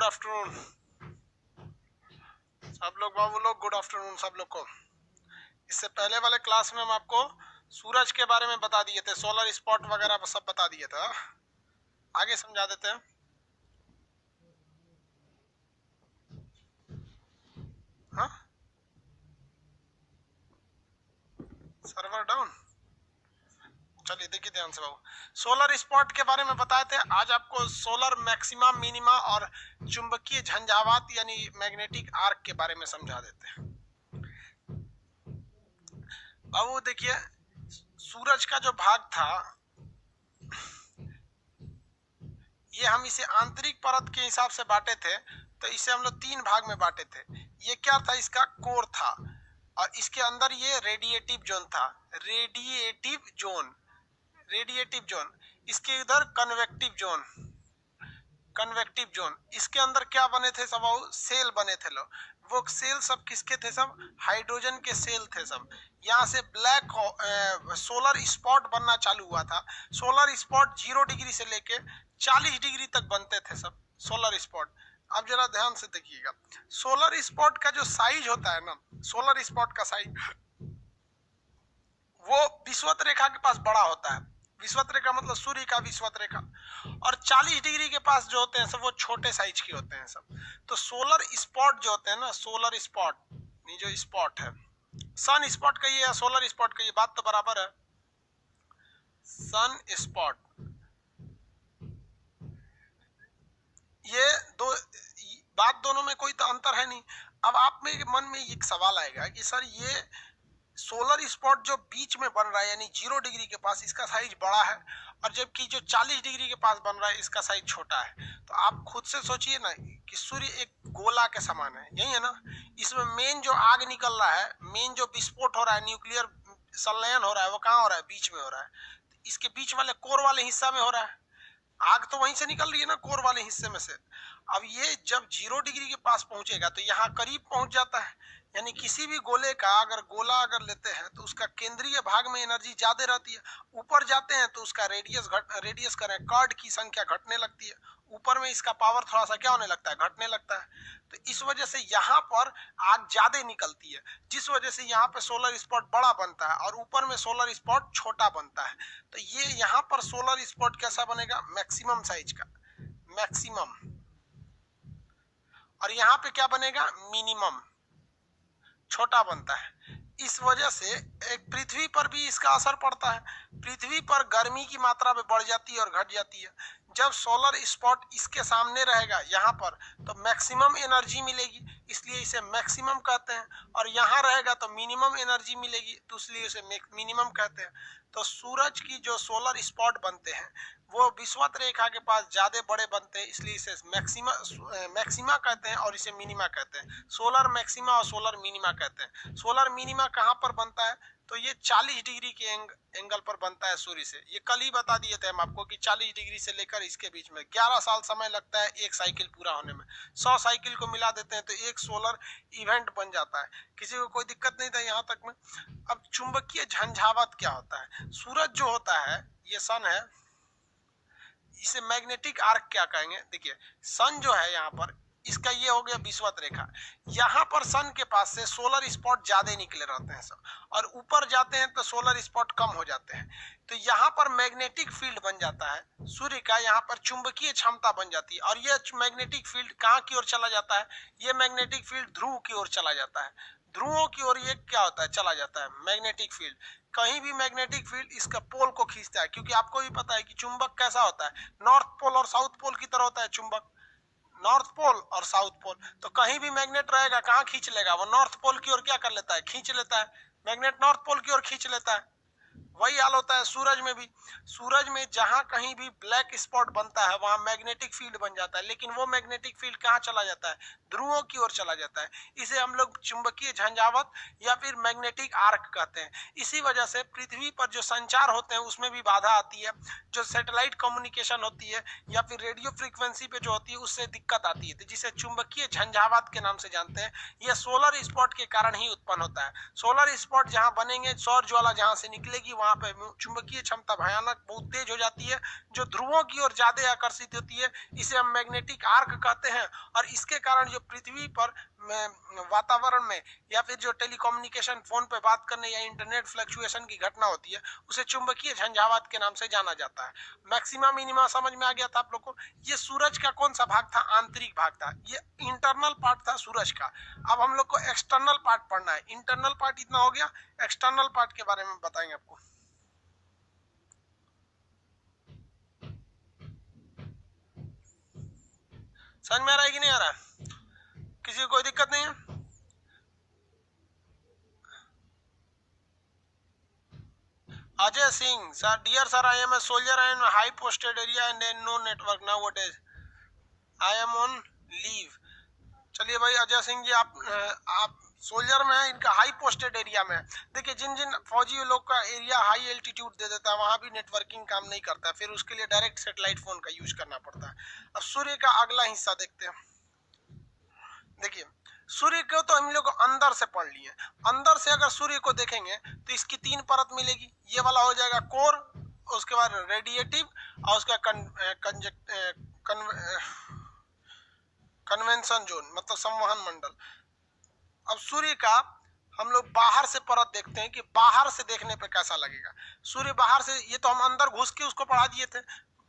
Afternoon सब लोग, बाबू लोग गुड आफ्टरनून सब लोग को। इससे पहले वाले क्लास में हम आपको सूरज के बारे में बता दिए थे, सोलर स्पॉट वगैरह सब बता दिए थे। आगे समझा देते हैं। हाँ, सर्वर डाउन, चलिए देखिए ध्यान से बाबू। सोलर स्पॉट के बारे में बताए थे। आज आपको सोलर मैक्सिमा, मिनिमा और चुंबकीय झंझावात यानी मैग्नेटिक आर्क के बारे में समझा देते हैं। बाबू देखिए, सूरज का जो भाग था ये हम इसे आंतरिक परत के हिसाब से बांटे थे, तो इसे हम लोग 3 भाग में बांटे थे। ये क्या था, इसका कोर था और इसके अंदर ये रेडिएटिव जोन था, रेडिएटिव जोन, इसके इधर कन्वेक्टिव जोन, इसके अंदर क्या बने थे सब, सेल बने थे लोग। वो सेल सब किसके थे, सब हाइड्रोजन के सेल थे सब। यहाँ से ब्लैक सोलर स्पॉट बनना चालू हुआ था। सोलर स्पॉट 0 डिग्री से लेके 40 डिग्री तक बनते थे सब सोलर स्पॉट। अब जरा ध्यान से देखिएगा, सोलर स्पॉट का जो साइज होता है ना, सोलर स्पॉट का साइज वो विषुवत रेखा के पास बड़ा होता है। विषुवत रेखा मतलब सूर्य का विषुवत रेखा, और 40 डिग्री के पास जो होते हैं सब वो छोटे साइज के होते हैं सब। तो सोलर स्पॉट जो होते हैं ना, सोलर स्पॉट, ये जो स्पॉट है, सन स्पॉट कहिए या सोलर स्पॉट कहिए, बात तो बराबर है। सन स्पॉट, ये दो बात, दोनों में कोई तो अंतर है नहीं। अब आप में मन में एक सवाल आएगा कि सर ये सोलर स्पॉट जो बीच में बन रहा है यानी 0 डिग्री के पास, इसका साइज बड़ा है, और जबकि जो 40 डिग्री के पास बन रहा है इसका साइज छोटा है। तो आप खुद से सोचिए ना कि सूर्य एक गोला के समान है, यही है ना। इसमें मेन जो आग निकल रहा है, मेन जो विस्फोट हो रहा है, न्यूक्लियर संलयन हो रहा है, वो कहाँ हो रहा है, बीच में हो रहा है। तो इसके बीच वाले कोर वाले हिस्सा में हो रहा है, आग तो वहीं से निकल रही है ना, कोर वाले हिस्से में से। अब ये जब 0 डिग्री के पास पहुंचेगा तो यहाँ करीब पहुंच जाता है, यानी किसी भी गोले का गोला अगर लेते हैं तो उसका केंद्रीय भाग में एनर्जी ज्यादा रहती है। ऊपर जाते हैं तो उसका रेडियस करें कार्ड की संख्या घटने लगती है, ऊपर में इसका पावर थोड़ा सा क्या होने लगता है, घटने लगता है। तो इस वजह से यहाँ पर आग ज्यादा निकलती है, जिस वजह से यहाँ पे सोलर स्पॉट बड़ा बनता है और ऊपर में सोलर स्पॉट छोटा बनता है। तो ये यहाँ पर सोलर स्पॉट कैसा बनेगा, मैक्सिमम साइज का, मैक्सिमम, और यहाँ पे क्या बनेगा, मिनिमम, छोटा बनता है। इस वजह से एक पृथ्वी पर भी इसका असर पड़ता है। पृथ्वी पर गर्मी की मात्रा में बढ़ जाती है और घट जाती है। जब सोलर स्पॉट इसके सामने रहेगा यहाँ पर तो मैक्सिमम एनर्जी मिलेगी, इसलिए इसे मैक्सिमम कहते हैं, और यहाँ रहेगा तो मिनिमम एनर्जी मिलेगी, तो इसलिए इसे मिनिमम कहते हैं। तो सूरज की जो सोलर स्पॉट बनते हैं वो विषुवत रेखा के पास ज्यादा बड़े बनते हैं, इसलिए इसे मैक्सिमा कहते हैं और इसे मिनिमा कहते हैं। सोलर मैक्सिमा और सोलर मिनिमा कहते हैं। सोलर मिनिमा कहाँ पर बनता है, तो ये 40 डिग्री के एंगल पर बनता है सूर्य से। ये कल ही बता दिए थे हम आपको कि 40 डिग्री से लेकर इसके बीच में 11 साल समय लगता है एक साइकिल पूरा होने में। 100 साइकिल को मिला देते हैं तो एक सोलर इवेंट बन जाता है, किसी को कोई दिक्कत नहीं था यहाँ तक में। अब चुंबकीय झंझावात क्या होता है, सूरज जो होता है, ये सन है, इसे मैग्नेटिक आर्क क्या कहेंगे। देखिए सन जो है यहाँ पर, इसका ये हो गया विषुवत रेखा, यहाँ पर सन के पास से सोलर स्पॉट ज्यादा निकले रहते हैं सब, और ऊपर जाते हैं तो सोलर स्पॉट कम हो जाते हैं। तो यहाँ पर मैग्नेटिक फील्ड बन जाता है सूर्य का, यहाँ पर चुंबकीय क्षमता बन जाती है, और ये मैग्नेटिक फील्ड कहाँ की ओर चला जाता है, ये मैग्नेटिक फील्ड ध्रुव की ओर चला जाता है। ध्रुवों की ओर ये क्या होता है, चला जाता है मैग्नेटिक फील्ड। कहीं भी मैग्नेटिक फील्ड इसका पोल को खींचता है, क्योंकि आपको भी पता है कि चुंबक कैसा होता है, नॉर्थ पोल और साउथ पोल की तरह होता है चुंबक, नॉर्थ पोल और साउथ पोल। तो कहीं भी मैग्नेट रहेगा कहाँ खींच लेगा, वो नॉर्थ पोल की ओर क्या कर लेता है, खींच लेता है। मैग्नेट नॉर्थ पोल की ओर खींच लेता है। वही हाल होता है सूरज में भी। सूरज में जहां कहीं भी ब्लैक स्पॉट बनता है वहां मैग्नेटिक फील्ड बन जाता है, लेकिन वो मैग्नेटिक फील्ड कहाँ चला जाता है, ध्रुवों की ओर चला जाता है। इसे हम लोग चुंबकीय झंझावात या फिर मैग्नेटिक आर्क कहते हैं। इसी वजह से पृथ्वी पर जो संचार होते हैं उसमें भी बाधा आती है, जो सैटेलाइट कम्युनिकेशन होती है या फिर रेडियो फ्रीक्वेंसी पे जो होती है उससे दिक्कत आती है, जिसे चुंबकीय झंझावात के नाम से जानते हैं। यह सोलर स्पॉट के कारण ही उत्पन्न होता है। सोलर स्पॉट जहां बनेंगे, सौर ज्वाला जहां से निकलेगी वहां पे चुंबकीय क्षमता भयानक बहुत तेज हो जाती है, जो ध्रुवों की ओर ज्यादा आकर्षित होती है। इसे हम मैग्नेटिक आर्क कहते हैं। और इसके कारण जो पृथ्वी पर वातावरण में या फिर जो टेलीकम्युनिकेशन फोन पे बात करने या इंटरनेट फ्लक्चुएशन की घटना होती है, उसे चुंबकीय झंझावात के नाम से जाना जाता है। मैक्सिमा मिनिमा समझ में आ गया था आप लोग को। ये सूरज का कौन सा भाग था? आंतरिक भाग था। ये इंटरनल पार्ट था सूरज का। अब हम लोग को एक्सटर्नल पार्ट पढ़ना है। इंटरनल पार्ट इतना हो गया, एक्सटर्नल पार्ट के बारे में बताएंगे आपको। समझ में आ रहा है कि नहीं आ रहा? किसी को कोई दिक्कत नहीं है? Ajay Singh, sir, dear sir, I am a soldier and high posted area and no network nowadays. I am on leave. चलिए भाई अजय सिंह जी, आप सोल्जर में हैं, इनका हाई पोस्टेड एरिया में। देखिए जिन जिन फौजी लोग का एरिया हाई एल्टीट्यूड दे देता है वहां भी नेटवर्किंग काम नहीं करता है, फिर उसके लिए डायरेक्ट सैटेलाइट फोन का यूज करना पड़ता है। अब सूर्य का अगला हिस्सा देखते हैं। देखिए सूर्य को तो हम लोग अंदर से पढ़ लिए। अंदर से अगर सूर्य को देखेंगे तो इसकी 3 परत मिलेगी। ये वाला हो जाएगा कोर, उसके बाद रेडिएटिव और उसका कन्वेंशन जोन, मतलब संवहन मंडल। अब सूर्य का हम लोग बाहर से परत देखते हैं कि बाहर से देखने पे कैसा लगेगा। सूर्य बाहर से, ये तो हम अंदर घुस के उसको पढ़ा दिए थे,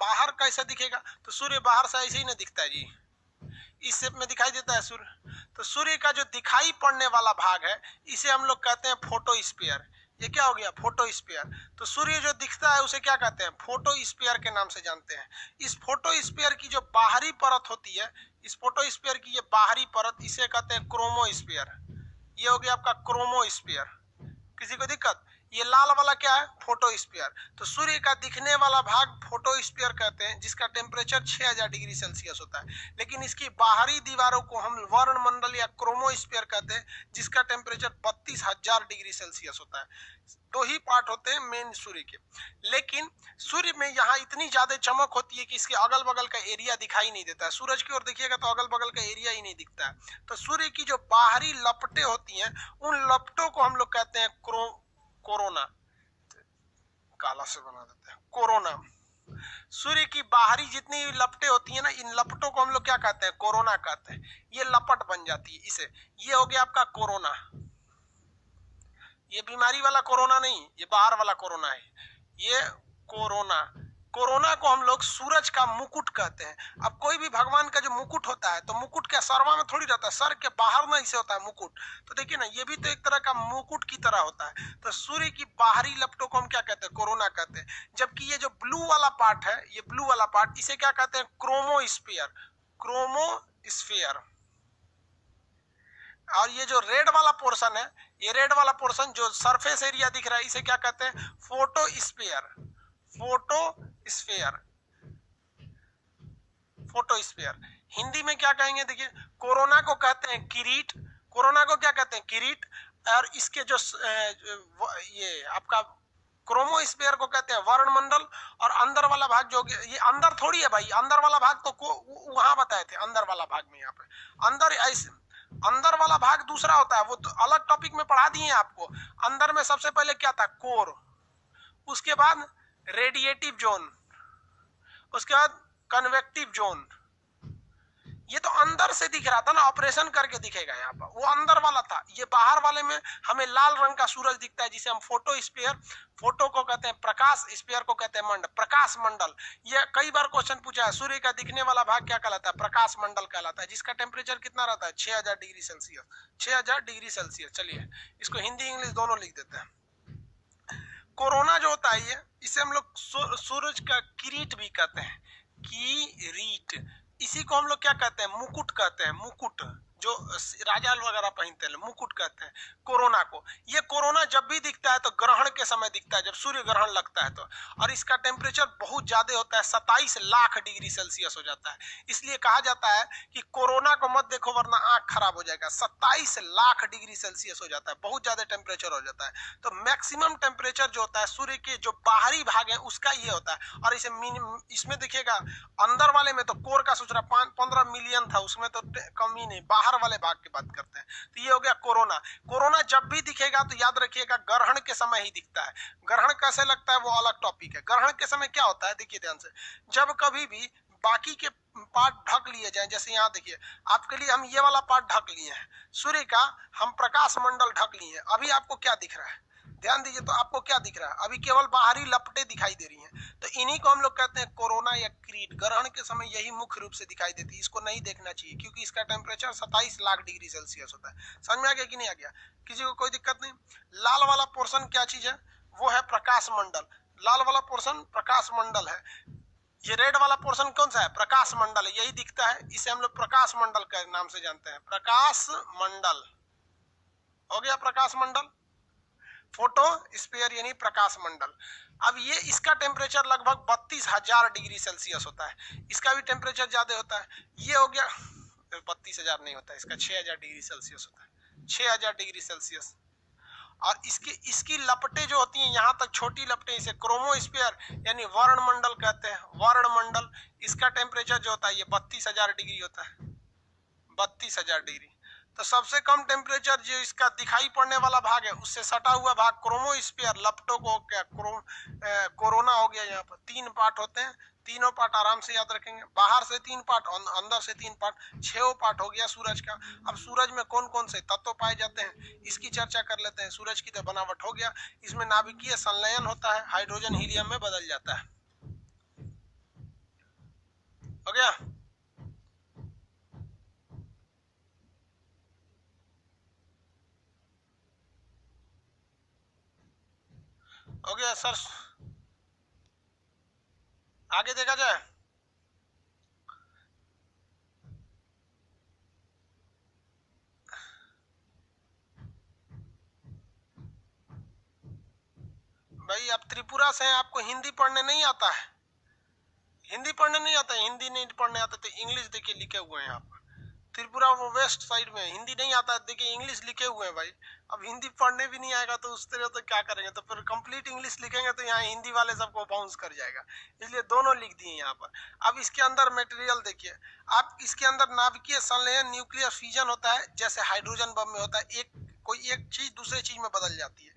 बाहर कैसा दिखेगा? तो सूर्य बाहर से ऐसे ही ना दिखता है जी, इस शेप में दिखाई देता है सूर्य। तो सूर्य का जो दिखाई पड़ने वाला भाग है इसे हम लोग कहते हैं फोटोस्फीयर। ये क्या हो गया? फोटोस्फीयर। तो सूर्य जो दिखता है उसे क्या कहते हैं? फोटोस्फीयर के नाम से जानते हैं। इस फोटोस्फीयर की जो बाहरी परत होती है, इस फोटोस्फीयर की ये बाहरी परत, इसे कहते हैं क्रोमोस्फीयर। ये हो गया आपका क्रोमोस्फीयर। किसी को दिक्कत? ये लाल वाला क्या है? फोटोस्फीयर। तो सूर्य का दिखने वाला भाग फोटोस्फीयर कहते हैं, जिसका टेम्परेचर 6000 डिग्री सेल्सियस होता है। लेकिन इसकी बाहरी दीवारों को हम वर्णमंडल या क्रोमोस्फीयर कहते हैं, जिसका टेम्परेचर 32000 डिग्री सेल्सियस होता है। 2 ही पार्ट होते हैं मेन सूर्य के। लेकिन सूर्य में यहाँ इतनी ज्यादा चमक होती है कि इसके अगल बगल का एरिया दिखाई नहीं देता है। सूरज की ओर देखिएगा तो अगल बगल का एरिया ही नहीं दिखता है। तो सूर्य की जो बाहरी लपटें होती हैं, उन लपटों को हम लोग कहते हैं कोरोना। काला से बना देते हैं, कोरोना। सूर्य की बाहरी जितनी लपटें होती है ना, इन लपटों को हम लोग क्या कहते हैं? कोरोना कहते हैं। ये लपट बन जाती है इसे। ये हो गया आपका कोरोना। ये बीमारी वाला कोरोना नहीं, ये बाहर वाला कोरोना है। ये कोरोना। कोरोना को हम लोग सूरज का मुकुट कहते हैं। अब कोई भी भगवान का जो मुकुट होता है, तो मुकुट क्या सरवा में थोड़ी रहता है, सर के बाहर में इसे होता है मुकुट। तो देखिए ना, ये भी तो एक तरह का मुकुट की तरह होता है। तो सूर्य की बाहरी लपटों को हम क्या कहते हैं? कोरोना कहते हैं। जबकि ये जो ब्लू वाला पार्ट है, ये ब्लू वाला पार्ट, इसे क्या कहते हैं? क्रोमोस्फीयर। क्रोमोस्फीयर। और ये जो रेड वाला पोर्शन है, ये रेड वाला पोर्शन जो सरफेस एरिया दिख रहा है, इसे क्या कहते हैं? फोटोस्फीयर। फोटोस्फीयर। फोटोस्फीयर। हिंदी में क्या कहेंगे? देखिए, कोरोना को कहते हैं किरीट। कोरोना को क्या कहते हैं? किरीट। और इसके जो ये आपका क्रोमोस्फीयर को कहते हैं वर्णमंडल। और अंदर वाला भाग जो, ये अंदर थोड़ी है भाई, अंदर वाला भाग तो वहां बताए थे, अंदर वाला भाग में। यहाँ पे अंदर ऐसे, अंदर वाला भाग दूसरा होता है, वो तो अलग टॉपिक में पढ़ा दिए आपको। अंदर में सबसे पहले क्या था? कोर। उसके बाद रेडिएटिव जोन, उसके बाद कन्वेक्टिव जोन। ये तो अंदर से दिख रहा था ना, ऑपरेशन करके दिखेगा यहाँ पर, वो अंदर वाला था। ये बाहर वाले में हमें लाल रंग का सूरज दिखता है, जिसे हम फोटोस्फीयर, फोटो को कहते हैं प्रकाश, स्फीयर को कहते हैं मंडल, प्रकाश मंडल। ये कई बार क्वेश्चन पूछा है, सूर्य का दिखने वाला भाग क्या कहलाता है? प्रकाश मंडल कहलाता है, जिसका टेम्परेचर कितना रहता है? 6000 डिग्री सेल्सियस। 6000 degree Celsius. चलिए इसको हिंदी इंग्लिश दोनों लिख देते हैं। कोरोना जो होता है ये, इसे हम लोग सूरज का किरीट भी कहते हैं, किरीट। इसी को हम लोग क्या कहते हैं? मुकुट कहते हैं। मुकुट जो राजा वगैरह पहनते हैं, मुकुट कहते हैं कोरोना को। ये कोरोना जब भी दिखता है तो ग्रहण के समय दिखता है, जब सूर्य ग्रहण लगता है तो। और इसका टेम्परेचर बहुत ज्यादा होता है, 27 लाख डिग्री सेल्सियस हो जाता है। इसलिए कहा जाता है कि कोरोना को मत देखो वरना आंख खराब हो जाएगा। 27 लाख डिग्री सेल्सियस हो जाता है, बहुत ज्यादा टेम्परेचर हो जाता है। तो मैक्सिमम टेम्परेचर जो होता है सूर्य के जो बाहरी भाग है उसका ये होता है। और इसे इसमें दिखेगा, अंदर वाले में तो कोर का सोच रहा 15 मिलियन था, उसमें तो कमी नहीं। बाहर बाहर वाले भाग की बात करते हैं। तो ये हो गया कोरोना। कोरोना जब भी दिखेगा तो याद रखिएगा ग्रहण के समय ही दिखता है। ग्रहण कैसे लगता है वो अलग टॉपिक है। ग्रहण के समय क्या होता है देखिए ध्यान से, जब कभी भी बाकी के पार्ट ढक लिए जाए, जैसे यहाँ देखिए आपके लिए हम ये वाला पार्ट ढक लिए हैं, सूर्य का हम प्रकाश मंडल ढक लिए हैं, अभी आपको क्या दिख रहा है, ध्यान दीजिए तो आपको क्या दिख रहा है, अभी केवल बाहरी लपटें दिखाई दे रही हैं। तो इन्हीं को हम लोग कहते हैं कोरोना या क्रीट। ग्रहण के समय यही मुख्य रूप से दिखाई देती है, इसको नहीं देखना चाहिए क्योंकि इसका टेम्परेचर 27 लाख डिग्री सेल्सियस होता है। समझ में आ गया कि नहीं आ गया, किसी को कोई दिक्कत नहीं। लाल वाला पोर्शन क्या चीज है, वो है प्रकाश मंडल। लाल वाला पोर्शन प्रकाश मंडल है। ये रेड वाला पोर्शन कौन सा है, प्रकाश मंडल है, यही दिखता है, इसे हम लोग प्रकाश मंडल के नाम से जानते हैं। प्रकाश मंडल हो गया, प्रकाश मंडल, फोटो स्फीयर यानी प्रकाश मंडल। अब ये इसका टेम्परेचर लगभग 32,000 डिग्री सेल्सियस होता है, इसका भी टेम्परेचर ज्यादा होता है। ये हो गया 32,000 नहीं होता है, इसका 6,000 डिग्री सेल्सियस होता है, 6,000 डिग्री सेल्सियस। और इसकी लपटें जो होती हैं यहाँ तक छोटी लपटें, इसे क्रोमोस्फीयर यानी वर्णमंडल कहते हैं, वर्णमंडल। इसका टेम्परेचर जो होता है ये 32,000 डिग्री होता है, 32,000 डिग्री। तो सबसे कम टेम्परेचर जो इसका दिखाई पड़ने वाला भाग है उससे सटा हुआ भाग क्रोमोस्फीयर, लपटों को क्या कोरोना हो गया। यहाँ पर 3 पार्ट होते हैं, तीनों पार्ट आराम से याद रखेंगे, बाहर से 3 पार्ट, अंदर से 3 पार्ट, 6 पार्ट हो गया सूरज का। अब सूरज में कौन कौन से तत्व पाए जाते हैं इसकी चर्चा कर लेते हैं। सूरज की तो बनावट हो गया, इसमें नाभिकीय संलयन होता है, हाइड्रोजन हीलियम में बदल जाता है, हो गया। हो गया सर, आगे देखा जाए। भाई आप त्रिपुरा से हैं, आपको हिंदी पढ़ने नहीं आता है, हिंदी पढ़ने नहीं आता है, हिंदी नहीं पढ़ने आता तो इंग्लिश देखिए लिखे हुए हैं यहाँ पर। त्रिपुरा वो वेस्ट साइड में, हिंदी नहीं आता है, देखिए इंग्लिश लिखे हुए हैं भाई। अब हिंदी पढ़ने भी नहीं आएगा तो उस तरह तो क्या करेंगे, तो फिर कंप्लीट इंग्लिश लिखेंगे तो यहाँ हिंदी वाले सबको बाउंस कर जाएगा, इसलिए दोनों लिख दिए यहाँ पर। अब इसके अंदर मटेरियल देखिए आप, इसके अंदर नाभिकीय संलयन, न्यूक्लियर फ्यूजन होता है, जैसे हाइड्रोजन बम में होता है, कोई एक चीज दूसरे चीज में बदल जाती है।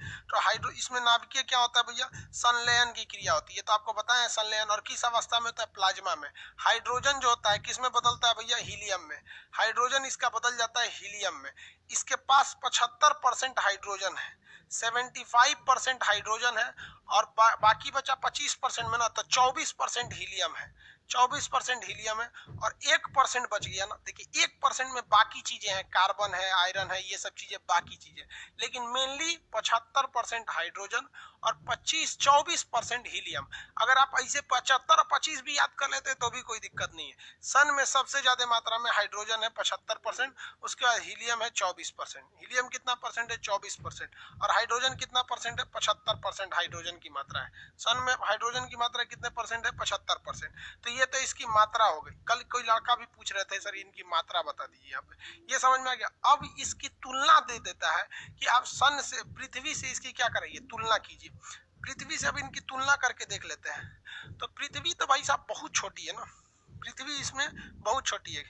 तो इसमें नाभिकीय क्या होता है भैया, संलयन की क्रिया होती है। तो आपको बताएं संलयन और किस अवस्था में होता है, प्लाज्मा में। हाइड्रोजन जो होता है किस में बदलता है भैया, हीलियम में। हाइड्रोजन इसका बदल जाता है हीलियम में। इसके पास 75% हाइड्रोजन है, 75% हाइड्रोजन है, और बाकी बचा 25% में ना, तो 24% हीलियम है, 24% हीलियम है, और 1% बच गया ना। देखिए 1% में बाकी चीजें हैं, कार्बन है, आयरन है, ये सब चीजें बाकी चीजें, लेकिन मेनली 75% हाइड्रोजन और 24% हीलियम। अगर आप ऐसे 75 और 25 भी याद कर लेते तो भी कोई दिक्कत नहीं है। सन में सबसे ज्यादा मात्रा में हाइड्रोजन है 75%, उसके बाद हीलियम है 24%। हीलियम कितना परसेंट है, 24%, और हाइड्रोजन कितना परसेंट है, 75% हाइड्रोजन की मात्रा है। सन में हाइड्रोजन की मात्रा कितने परसेंट है, 75%। तो ये तो इसकी मात्रा हो गई। कल कोई लड़का भी पूछ रहे थे सर इनकी मात्रा बता दीजिए, आप ये समझ में आ गया। अब इसकी तुलना दे देता है कि आप सन से, पृथ्वी से इसकी क्या करेंगे, तुलना कीजिए। पृथ्वी से अब इनकी तुलना करके देख लेते हैं। तो पृथ्वी तो भाई साहब बहुत छोटी है ना, पृथ्वी इसमें बहुत छोटी है।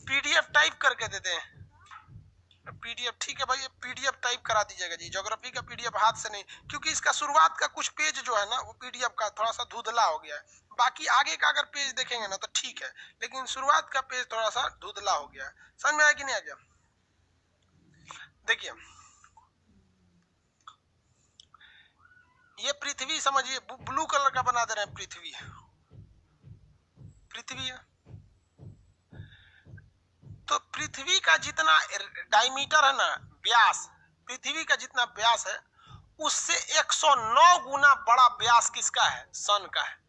पीडीएफ टाइप करके देते हैं, पीडीएफ, ठीक है भाई, पीडीएफ टाइप करा दीजिएगा जी। ज्योग्राफी का पीडीएफ हाथ से नहीं, क्योंकि इसका शुरुआत का कुछ पेज जो है ना वो पीडीएफ का थोड़ा सा धुंधला हो गया है। बाकी आगे का अगर पेज देखेंगे ना तो ठीक है, लेकिन शुरुआत का पेज थोड़ा सा धुंधला हो गया है। समझ में आया कि नहीं आ गया। देखिए ये पृथ्वी समझिए, ब्लू कलर का बना दे रहे हैं, पृथ्वी, पृथ्वी है। तो पृथ्वी का जितना डायमीटर है ना, व्यास, पृथ्वी का जितना व्यास है उससे 109 गुना बड़ा व्यास किसका है, सन का है।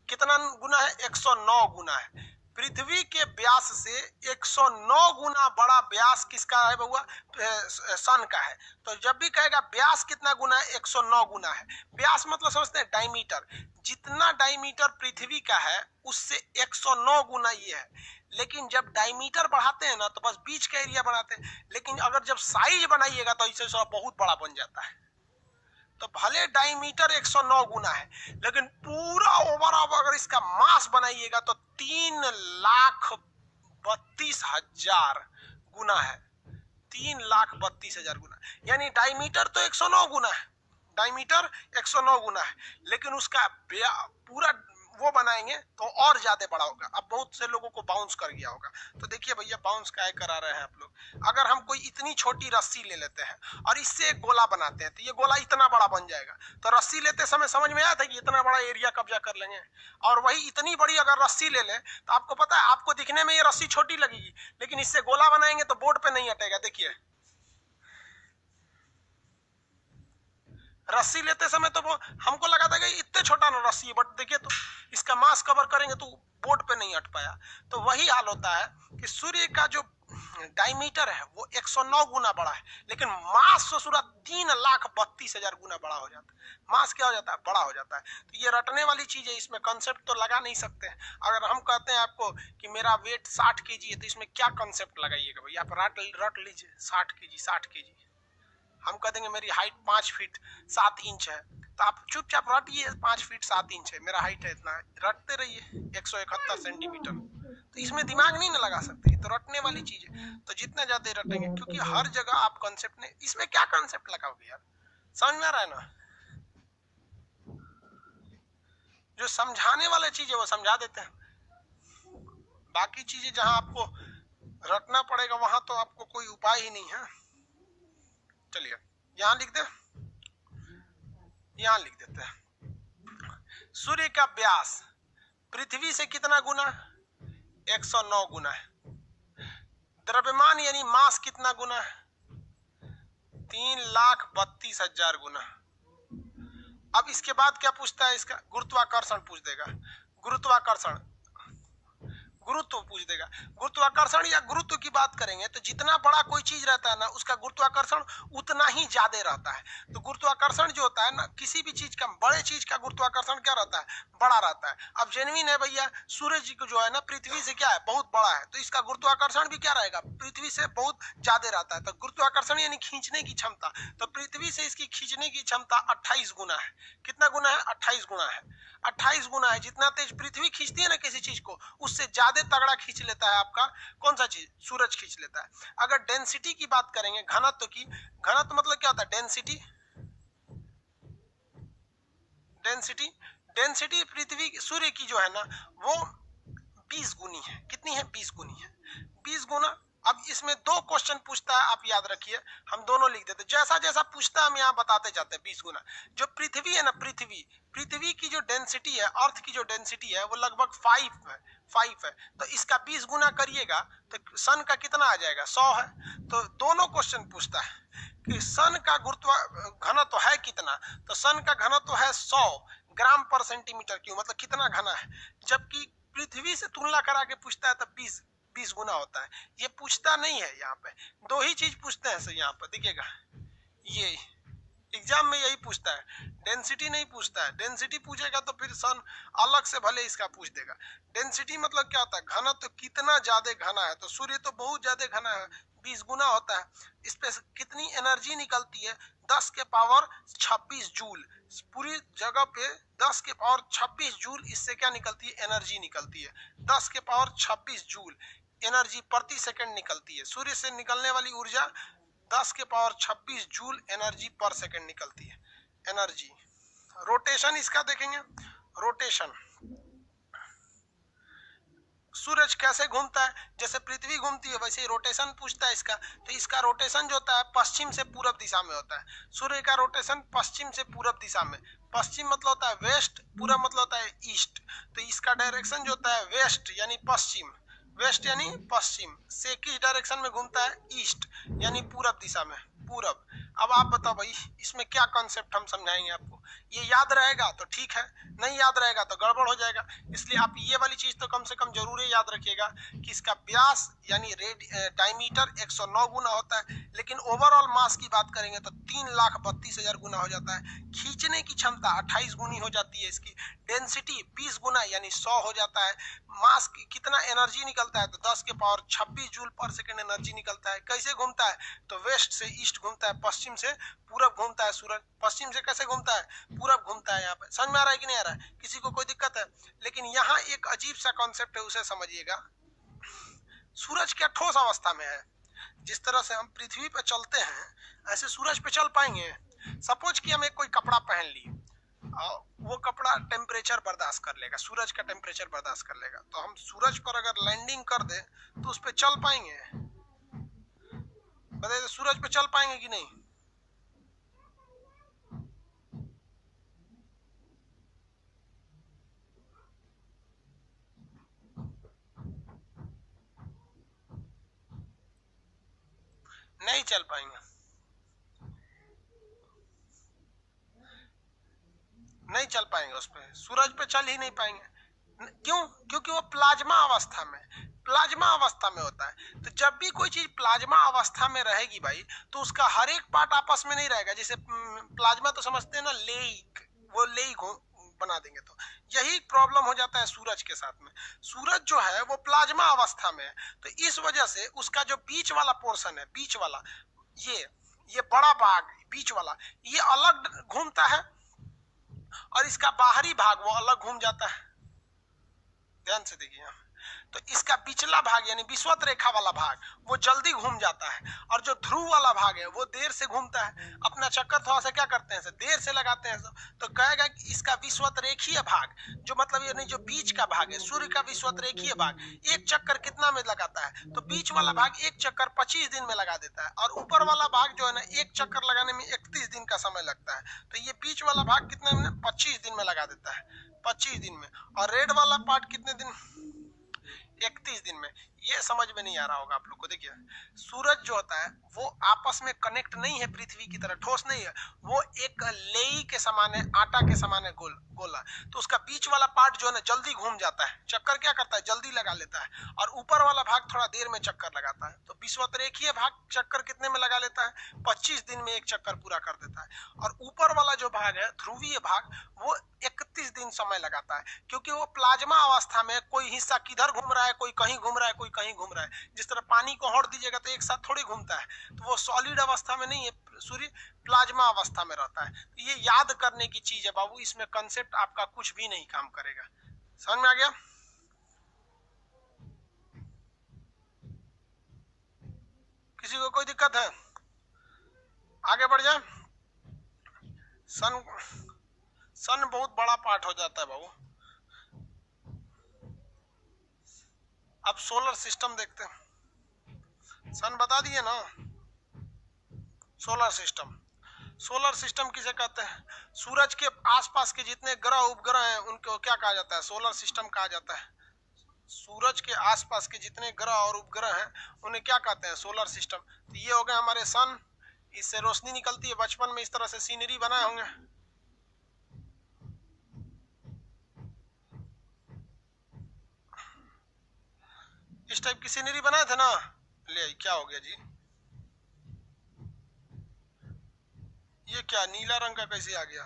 कितना गुना है, 109 गुना है। पृथ्वी के व्यास से 109 गुना बड़ा व्यास किसका है बउआ, सन का है। तो जब भी कहेगा व्यास कितना गुना है, 109 गुना है। व्यास मतलब समझते हैं डायमीटर, जितना डायमीटर पृथ्वी का है उससे 109 गुना ये है। लेकिन जब डायमीटर बढ़ाते हैं ना तो बस बीच का एरिया बढ़ाते हैं, लेकिन अगर जब साइज बनाइएगा तो इससे बहुत बड़ा बन जाता है। तो भले डायमीटर 109 गुना है, लेकिन पूरा ओवरऑल अगर इसका मास बनाइएगा तो 3 लाख 3,32,000 गुना है, 3,32,000 गुना, यानी डायमीटर तो 109 गुना है, डायमीटर 109 गुना है, लेकिन उसका पूरा वो बनाएंगे तो और ज्यादा बड़ा होगा। अब बहुत से लोगों को बाउंस कर गया होगा, तो देखिए भैया बाउंस क्या करा रहे हैं आप लोग। अगर हम कोई इतनी छोटी रस्सी ले लेते हैं और इससे एक गोला बनाते हैं तो ये गोला इतना बड़ा बन जाएगा। तो रस्सी लेते समय समझ में आया था कि इतना बड़ा एरिया कब्जा कर लेंगे, और वही इतनी बड़ी अगर रस्सी ले लें तो आपको पता है, आपको दिखने में ये रस्सी छोटी लगेगी, लेकिन इससे गोला बनाएंगे तो बोर्ड पे नहीं हटेगा। देखिए रस्सी लेते समय तो वो हमको लगा था कि इतने छोटा ना रस्सी है, बट देखिए तो इसका मास कवर करेंगे तो बोर्ड पे नहीं अट पाया। तो वही हाल होता है कि सूर्य का जो डायमीटर है वो 109 गुना बड़ा है, लेकिन मास तो सूर्य 3,32,000 गुना बड़ा हो जाता है। मास क्या हो जाता है? बड़ा हो जाता है। तो ये रटने वाली चीज है, इसमें कंसेप्ट तो लगा नहीं सकते। अगर हम कहते हैं आपको कि मेरा वेट 60 kg है, तो इसमें क्या कंसेप्ट लगाइएगा भैया? आप रट लीजिए 60 kg, 60 kg। हम कह देंगे मेरी हाइट 5 फीट 7 इंच है, तो आप चुपचाप रटिए 5 फीट 7 इंच है, मेरा हाइट है इतना, रटते रहिए 171 सेंटीमीटर। तो इसमें दिमाग नहीं ना लगा सकते, तो रटने वाली चीज है। तो जितना ज्यादा रटेंगे, क्योंकि हर जगह आप कंसेप्ट ने, इसमें क्या कंसेप्ट लगाओगे यार? समझ में आ रहा है ना? जो समझाने वाला चीज है वो समझा देते हैं, बाकी चीजें जहां आपको रटना पड़ेगा वहां तो आपको कोई उपाय ही नहीं है। चलिए यहां लिख दे, यहां लिख देते हैं। सूर्य का व्यास पृथ्वी से कितना गुना? 109 गुना है। द्रव्यमान यानी मास कितना गुना है? 3,32,000 गुना। अब इसके बाद क्या पूछता है? इसका गुरुत्वाकर्षण पूछ देगा। गुरुत्वाकर्षण, गुरुत्व पूछ देगा। गुरुत्वाकर्षण या गुरुत्व की बात करेंगे तो जितना बड़ा कोई चीज रहता है ना, उसका गुरुत्वाकर्षण उतना ही ज्यादा रहता है। तो गुरुत्वाकर्षण जो होता है ना, किसी भी चीज का, बड़े चीज का गुरुत्वाकर्षण क्या रहता है? बड़ा रहता है। अब जेन्युइन है भैया, सूरज जी को जो है ना पृथ्वी से क्या है? बहुत बड़ा है, तो इसका गुरुत्वाकर्षण भी क्या रहेगा? पृथ्वी से बहुत ज्यादा रहता है। तो गुरुत्वाकर्षण यानी खींचने की क्षमता, तो पृथ्वी से इसकी खींचने की क्षमता 28 गुना है। कितना गुना है? 28 गुना है। 28 गुना है। जितना तेज पृथ्वी खींचती है ना किसी चीज को, उससे ज्यादा तगड़ा खींच लेता है आपका कौन सा चीज? सूरज खींच लेता है। अगर डेंसिटी की बात करेंगे, घनत्व की, घनत्व मतलब क्या होता है? डेंसिटी, डेंसिटी, डेंसिटी पृथ्वी सूर्य की जो है ना वो 20 गुनी है। कितनी है? 20 गुनी है। 20 गुना। अब इसमें दो क्वेश्चन पूछता है, आप याद रखिए, हम दोनों लिख देते, जैसा जैसा पूछता है हम यहाँ बताते जाते हैं। 20 गुना। जो पृथ्वी है ना, पृथ्वी की जो डेंसिटी है, अर्थ की जो डेंसिटी है वो लगभग 5 है। तो इसका 20 गुना करिएगा तो सन का कितना आ जाएगा? 100 है। तो दोनों क्वेश्चन पूछता है कि सन का घनत्व है कितना? तो सन का घनत्व है 100 ग्राम पर सेंटीमीटर क्यूब, मतलब कितना घना है। जबकि पृथ्वी से तुलना करा के पूछता है तो 20 गुना होता है। ये पूछता नहीं है, यहाँ पे दो ही चीज पूछते हैं। यहाँ पर देखिएगा, ये एग्जाम में यही पूछता है, डेंसिटी नहीं पूछता है। डेंसिटी पूछेगा तो फिर सन अलग से भले इसका पूछ देगा। डेंसिटी मतलब क्या होता है? घनत्व, कितना ज्यादा घना है। तो सूर्य तो बहुत ज्यादा घना है, 20 गुना होता है। इस पे कितनी एनर्जी निकलती है? 10 के पावर 26 जूल। पूरी जगह पे 10 के पावर 26 जूल इससे क्या निकलती है? एनर्जी निकलती है। 10 के पावर 26 जूल एनर्जी प्रति सेकंड निकलती है। सूर्य से निकलने वाली ऊर्जा 10 के पावर 26 जूल एनर्जी पर सेकंड निकलती है। एनर्जी। रोटेशन इसका देखेंगे, रोटेशन, सूरज कैसे घूमता है? जैसे पृथ्वी घूमती है वैसे ही रोटेशन पूछता है इसका। तो इसका रोटेशन जो होता है पश्चिम से पूरब दिशा में होता है। सूर्य का रोटेशन पश्चिम से पूरब दिशा में। पश्चिम मतलब होता है वेस्ट, पूरब मतलब होता है ईस्ट। तो इसका डायरेक्शन जो होता है वेस्ट यानी पश्चिम, वेस्ट यानी पश्चिम से किस डायरेक्शन में घूमता है? ईस्ट यानी पूरब दिशा में, पूरब। अब आप बताओ भाई इसमें क्या कॉन्सेप्ट हम समझाएंगे आपको? ये याद रहेगा तो ठीक है, नहीं याद रहेगा तो गड़बड़ हो जाएगा। इसलिए आप ये वाली चीज तो कम से कम जरूर याद रखिएगा कि इसका व्यास यानी डायमीटर 109 गुना होता है, लेकिन ओवरऑल मास की बात करेंगे तो 3,32,000 गुना हो जाता है। खींचने की क्षमता 28 गुनी हो जाती है इसकी। डेंसिटी 20 गुना यानी 100 हो जाता है। मास कितना एनर्जी निकलता है? तो 10 के पावर 26 जूल पर सेकंड एनर्जी निकलता है। कैसे घूमता है? तो वेस्ट से ईस्ट घूमता है, पश्चिम से पूरब घूमता है। सूरज पश्चिम से कैसे घूमता है? पूरब घूमता है। यहाँ पे समझ में आ रहा है कि नहीं आ रहा है? किसी को कोई दिक्कत है? लेकिन यहाँ एक अजीब सा कॉन्सेप्ट है, उसे समझिएगा। सूरज क्या ठोस अवस्था में है। जिस तरह से हम पृथ्वी पे चलते हैं ऐसे सूरज पे चल पाएंगे। सपोज कि हम एक कोई कपड़ा पहन लिए और वो कपड़ा टेम्परेचर बर्दाश्त कर लेगा, सूरज का टेम्परेचर बर्दाश्त कर लेगा, तो हम सूरज पर अगर लैंडिंग कर दे तो उस पे चल पाएंगे? बताइए, सूरज पे चल पाएंगे कि नहीं? नहीं चल पाएंगे, नहीं चल पाएंगे, उस पे सूरज पे चल ही नहीं पाएंगे। क्यों? क्योंकि वो प्लाज्मा अवस्था में, प्लाज्मा अवस्था में होता है। तो जब भी कोई चीज प्लाज्मा अवस्था में रहेगी भाई, तो उसका हर एक पार्ट आपस में नहीं रहेगा। जैसे प्लाज्मा तो समझते हैं ना, लेई, वो लेई बना देंगे। तो यही प्रॉब्लम हो जाता है सूरज के साथ में। सूरज जो है वो प्लाज्मा अवस्था में है, तो इस वजह से उसका जो बीच वाला पोर्शन है, बीच वाला, ये बड़ा भाग बीच वाला, ये अलग घूमता है और इसका बाहरी भाग वो अलग घूम जाता है। ध्यान से देखिए, तो इसका पिछला भाग यानी विषुवत रेखा वाला भाग वो जल्दी घूम जाता है, और जो ध्रुव वाला भाग है वो देर से घूमता है। अपना चक्कर थोड़ा सा क्या करते हैं, देर से लगाते हैं। तो कहेगा कि इसका विषुवत रेखीय भाग, जो मतलब ये नहीं, जो बीच का भाग है, सूर्य का विषुवत रेखीय भाग एक चक्कर कितना में लगाता है? तो बीच वाला भाग एक चक्कर 25 दिन में लगा देता है, और ऊपर वाला भाग जो है ना, एक चक्कर लगाने में 31 दिन का समय लगता है। तो ये बीच वाला भाग कितने में? 25 दिन में लगा देता है, 25 दिन में। और रेड वाला पार्ट कितने दिन? 31 दिन में। ये समझ में नहीं आ रहा होगा आप लोग को। देखिए, सूरज जो होता है वो आपस में कनेक्ट नहीं है पृथ्वी की तरह, ठोस नहीं है। वो एक लेई के समान है, आटा के समान है, गोला। तो उसका बीच वाला पार्ट जो है ना जल्दी घूम जाता है, चक्कर क्या करता है, जल्दी लगा लेता है, और ऊपर वाला भाग थोड़ा देर में चक्कर लगाता है। तो विषुवत रेखीय भाग चक्कर कितने में लगा लेता है? 25 दिन में एक चक्कर पूरा कर देता है। और ऊपर वाला जो भाग है, ध्रुवीय भाग, वो 31 दिन समय लगाता है, क्योंकि वो प्लाज्मा अवस्था में कोई हिस्सा किधर घूम रहा है, कोई कहीं घूम रहा है, कोई कहीं घूम रहा है। जिस तरह पानी को होड़ दीजिएगा तो एक साथ थोड़ी घूमता है, तो वो सॉलिड अवस्था में नहीं है, सूर्य प्लाज्मा अवस्था में रहता है। तो ये याद करने की चीज है बाबू, इसमें कंसेप्ट आपका कुछ भी नहीं काम करेगा। समझ में आ गया? किसी को कोई दिक्कत है? आगे बढ़ जाए। सन बहुत बड़ा पार्ट हो जाता है बाबू। अब सोलर सिस्टम देखते हैं। सन बता दिए ना। सोलर सिस्टम, सोलर सिस्टम किसे कहते हैं? सूरज के आसपास के जितने ग्रह उपग्रह हैं उनको क्या कहा जाता है? सोलर सिस्टम कहा जाता है। सूरज के आसपास के जितने ग्रह और उपग्रह हैं उन्हें क्या कहते हैं? Solar system. तो ये हो गए हमारे सन, इससे रोशनी निकलती है। बचपन में इस तरह से सीनरी बनाए होंगे, इस टाइप की सीनरी बनाए थे ना। ले क्या हो गया जी, ये क्या नीला रंग का कैसे आ गया?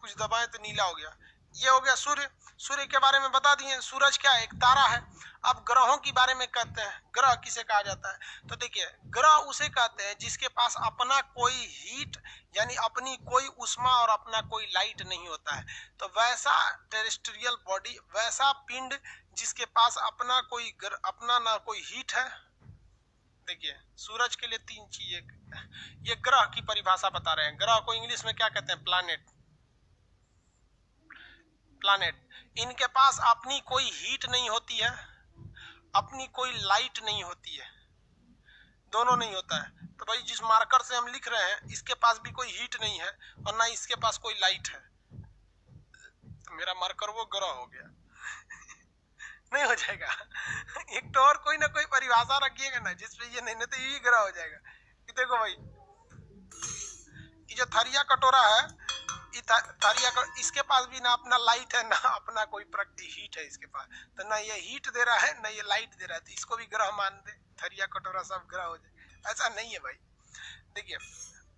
कुछ दबाए तो नीला हो गया। ये हो गया सूर्य। सूर्य के बारे में बता दिए। सूरज क्या है? एक तारा है। अब ग्रहों के बारे में कहते हैं, ग्रह किसे कहा जाता है? तो देखिए, ग्रह उसे कहते हैं जिसके पास अपना कोई हीट यानी अपनी कोई उष्मा और अपना कोई लाइट नहीं होता है। तो वैसा टेरेस्ट्रियल बॉडी, वैसा पिंड जिसके पास अपना ना कोई हीट है। देखिए, सूरज के लिए 3 चीजें। ये ग्रह की परिभाषा बता रहे हैं। ग्रह को इंग्लिश में क्या कहते हैं? प्लैनेट। प्लैनेट। इनके पास अपनी कोई हीट नहीं होती है, अपनी कोई लाइट नहीं होती है, दोनों नहीं होता है। तो भाई जिस मार्कर से हम लिख रहे हैं इसके पास भी कोई हीट नहीं है और ना इसके पास कोई लाइट है। तो मेरा मार्कर वो ग्रह हो गया। नहीं हो जाएगा? एक तो और कोई ना कोई परिभाषा रखिएगा ना जिसपे ये नहीं, तो यही ग्रह हो जाएगा। कि देखो भाई, ये जो थरिया कटोरा है, इसके पास भी ना अपना लाइट है ना अपना कोई प्रकृति हीट है इसके पास। तो ना ये हीट दे रहा है ना ये लाइट दे रहा है, तो इसको भी ग्रह मान दे। थरिया कटोरा सब ग्रह हो जाए, ऐसा नहीं है भाई। देखिए,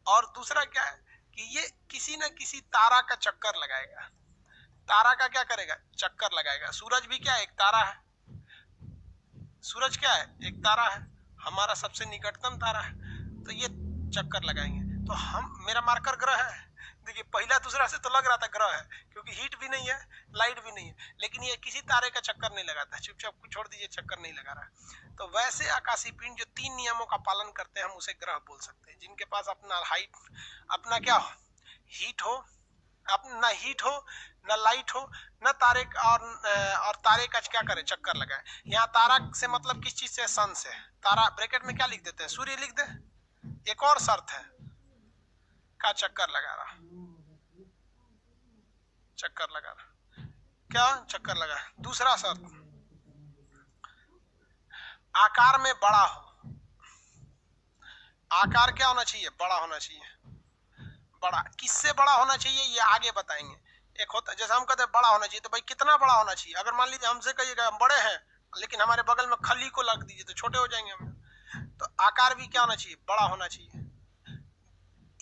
और दूसरा क्या है कि ये किसी न किसी तारा का चक्कर लगाएगा। तारा का क्या करेगा? चक्कर लगाएगा। सूरज भी क्या है? एक तारा है। सूरज क्या है? एक तारा है, हमारा सबसे निकटतम तारा है। तो ये चक्कर लगाएंगे। तो मेरा मार्कर ग्रह है, देखिए पहला दूसरा से तो लग रहा था ग्रह है, क्योंकि हीट भी नहीं है, लाइट भी नहीं है, लेकिन ये किसी तारे का चक्कर नहीं लगाता, चुपचाप छोड़ दीजिए, चक्कर नहीं लगा रहा। तो वैसे आकाशीय पिंड जो 3 नियमों का पालन करते हैं, हम उसे ग्रह बोल सकते हैं, जिनके पास अपना हाइट, अपना क्या हो, हीट हो, अपना हीट हो, न लाइट हो, न तारे और तारे का क्या करे, चक्कर लगाए। यहाँ तारा से मतलब किस चीज से, सन से। तारा ब्रैकेट में क्या लिख देते हैं, सूर्य लिख दे। एक और शर्त है, का चक्कर लगा रहा, चक्कर लगा रहा, क्या चक्कर लगा। दूसरा शर्त, आकार में बड़ा हो। आकार क्या होना चाहिए, बड़ा होना चाहिए। बड़ा किससे बड़ा होना चाहिए ये आगे बताएंगे। एक होता, जैसे हम कहते हैं बड़ा होना चाहिए, तो भाई कितना बड़ा होना चाहिए। अगर मान लीजिए हमसे कहिएगा हम बड़े हैं, लेकिन हमारे बगल में खली को लग दीजिए तो छोटे हो जाएंगे हम। तो आकार भी क्या होना चाहिए, बड़ा होना चाहिए।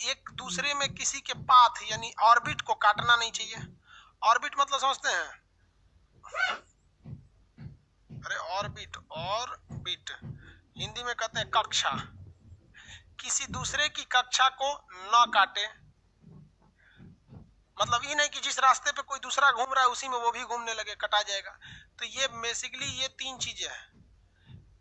एक दूसरे में किसी के पाथ यानी ऑर्बिट को काटना नहीं चाहिए। ऑर्बिट मतलब समझते हैं, अरे ऑर्बिट, ऑर्बिट हिंदी में कहते हैं कक्षा। किसी दूसरे की कक्षा को न काटे, मतलब ये नहीं कि जिस रास्ते पे कोई दूसरा घूम रहा है उसी में वो भी घूमने लगे, कटा जाएगा। तो ये बेसिकली ये 3 चीजें हैं।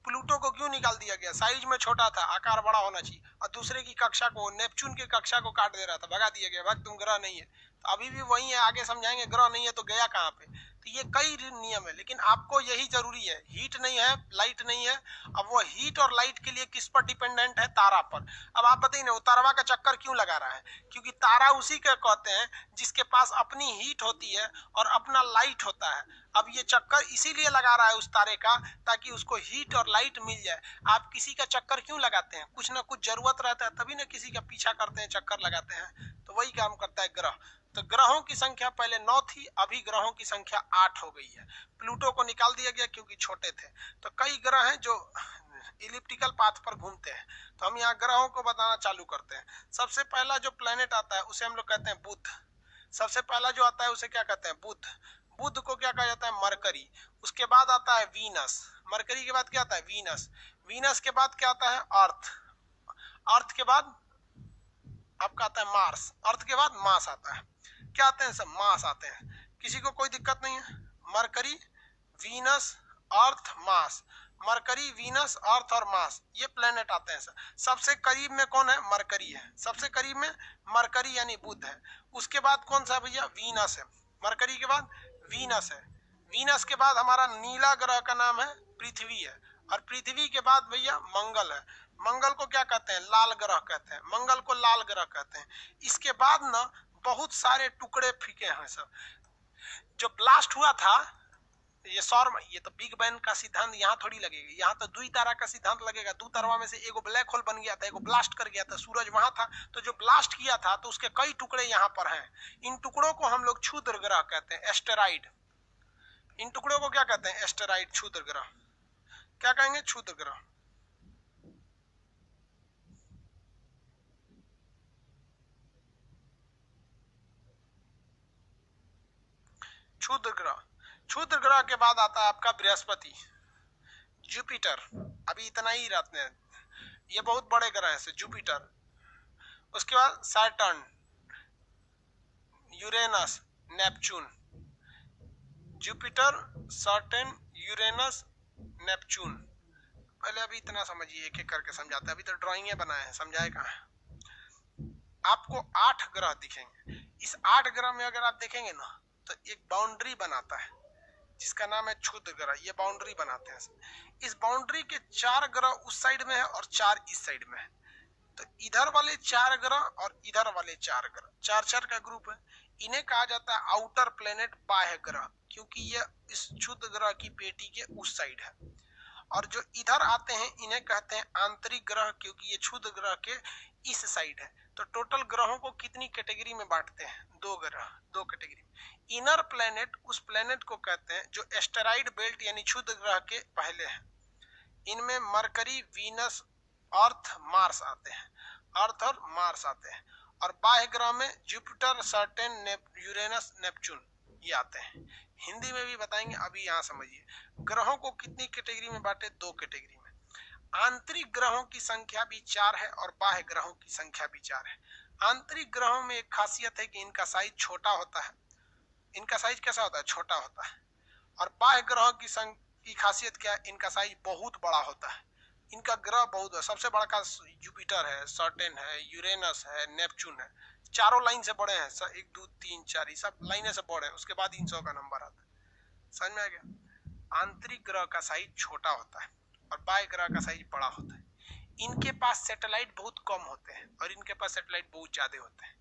प्लूटो को क्यों निकाल दिया गया, साइज में छोटा था, आकार बड़ा होना चाहिए, और दूसरे की कक्षा को, नेपच्यून की कक्षा को काट दे रहा था, भगा दिया गया, भाग तुम ग्रह नहीं है। तो अभी भी वही है, आगे समझाएंगे ग्रह नहीं है तो गया कहाँ पे। तो ये कई नियम है, लेकिन आपको यही जरूरी है, हीट नहीं है, लाइट नहीं है। अब वो हीट और लाइट के लिए किस पर डिपेंडेंट है, तारा पर। अब आप बताइए ना, वो तारवा का चक्कर क्यों लगा रहा है, क्योंकि तारा उसी के कहते हैं जिसके पास अपनी हीट होती है और अपना लाइट होता है। अब ये चक्कर इसीलिए लगा रहा है उस तारे का, ताकि उसको हीट और लाइट मिल जाए। आप किसी का चक्कर क्यों लगाते हैं, कुछ ना कुछ जरूरत रहता है, तभी ना किसी का पीछा करते हैं, चक्कर लगाते हैं। तो वही काम करता है ग्रह। तो ग्रहों की संख्या पहले 9 थी, अभी ग्रहों की संख्या 8 हो गई है। प्लूटो को निकाल दिया गया क्योंकि छोटे थे। तो कई ग्रह हैं जो इलिप्टिकल पाथ पर घूमते हैं। तो हम यहाँ ग्रहों को बताना चालू करते हैं। सबसे पहला जो प्लेनेट आता है उसे हम लोग कहते हैं बुध। सबसे पहला जो आता है उसे क्या कहते हैं, बुध। बुध को क्या कहा जाता है, मरकरी। उसके बाद आता है वीनस। मरकरी के बाद क्या आता है, वीनस। वीनस के बाद क्या आता है, अर्थ। अर्थ के बाद आपका आता है मार्स। अर्थ के बाद मार्स आता है। क्या आते हैं सब, मार्स आते हैं। किसी को कोई दिक्कत नहीं है। Mercury, Venus, Earth, Mars. Mercury, Venus, अर्थ और मार्स, ये प्लेनेट आते हैं सर। सबसे करीब में कौन है, मरकरी है। सबसे करीब में मरकरी यानी बुध है। उसके बाद कौन सा भैया, वीनस है। मरकरी के बाद वीनस है। वीनस के बाद हमारा नीला ग्रह का नाम है पृथ्वी है। और पृथ्वी के बाद भैया मंगल है। मंगल को क्या कहते हैं, लाल ग्रह कहते हैं। मंगल को लाल ग्रह कहते हैं। इसके बाद ना बहुत सारे टुकड़े फीके हैं सब। जो ब्लास्ट हुआ था, ये सौर, ये तो बिग बैंग का सिद्धांत यहाँ थोड़ी लगेगा। यहाँ तो द्वि तारा का सिद्धांत लगेगा। दो तारा में से एगो ब्लैक होल बन गया था, एगो ब्लास्ट कर गया था, सूरज वहां था। तो जो ब्लास्ट किया था तो उसके कई टुकड़े यहाँ पर हैं। इन टुकड़ों को हम लोग क्षुद्र ग्रह कहते हैं, एस्टेरॉइड। इन टुकड़ों को क्या कहते हैं, एस्टेरॉइड, क्षुद्र ग्रह। क्या कहेंगे, क्षुद्र ग्रह। क्षुद्र ग्रह। क्षुद्र ग्रह के बाद आता है आपका बृहस्पति, जुपिटर। अभी इतना ही रहते हैं, ये बहुत बड़े ग्रह है, जुपिटर। उसके बाद Saturn, Uranus, Neptune. Jupiter, Saturn, Uranus, Neptune. पहले अभी इतना समझिए, एक एक करके समझाते हैं। अभी तो ड्राइंग बनाए हैं, समझाए कहाँ है। आपको 8 ग्रह दिखेंगे। इस 8 ग्रह में अगर आप देखेंगे ना, तो एक बाउंड्री बनाता है जिसका नाम है क्षुद्र ग्रह। ये बाउंड्री बनाते हैं। इस बाउंड्री के 4 ग्रह उस साइड में है और 4 इस साइड में है। तो इधर वाले 4 ग्रह और इधर वाले 4 ग्रह, 4-4 का ग्रुप है। इन्हें कहा जाता है आउटर प्लेनेट, बाह्य ग्रह, क्योंकि ये इस क्षुद्र ग्रह की पेटी के उस साइड है। और जो इधर आते हैं इन्हें कहते हैं आंतरिक ग्रह, क्योंकि ये क्षुद्र ग्रह के इस साइड है। तो टोटल ग्रहों को कितनी कैटेगरी में बांटते हैं, 2 ग्रह, 2 कैटेगरी। इनर प्लेनेट, उस प्लेनेट को कहते हैं जो एस्टेरॉइड बेल्ट यानी क्षुद्र ग्रह के पहले है। इनमें मरकरी, वीनस, अर्थ, मार्स आते हैं। अर्थ और मार्स आते हैं। और बाह्य ग्रह में जुपिटर, सैटर्न, यूरेनस, नेपच्यून ये आते हैं। हिंदी में भी बताएंगे, अभी यहाँ समझिए। ग्रहों को कितनी कैटेगरी में बांटे, 2 कैटेगरी में। आंतरिक ग्रहों की संख्या भी 4 है और बाह्य ग्रहों की संख्या भी 4 है। आंतरिक ग्रहों में एक खासियत है कि इनका साइज छोटा होता है। इनका साइज कैसा होता है? छोटा होता है। और बाह्य ग्रहों की खासियत क्या है? इनका साइज बहुत बड़ा होता है। इनका ग्रह बहुत है। सबसे बड़ा का जुपिटर है, सैटर्न है, यूरेनस है, नेपच्यून है। चारों लाइन से बड़े हैं, 1 2 3 4 सब लाइनें से बड़े हैं। उसके बाद इन 100 का नंबर आता है। समझ में आ गया? आंतरिक ग्रह का साइज छोटा होता है और बाह्य ग्रह का साइज बड़ा होता है। इनके पास सैटेलाइट बहुत कम होते हैं और इनके पास सैटेलाइट बहुत ज्यादा होते हैं।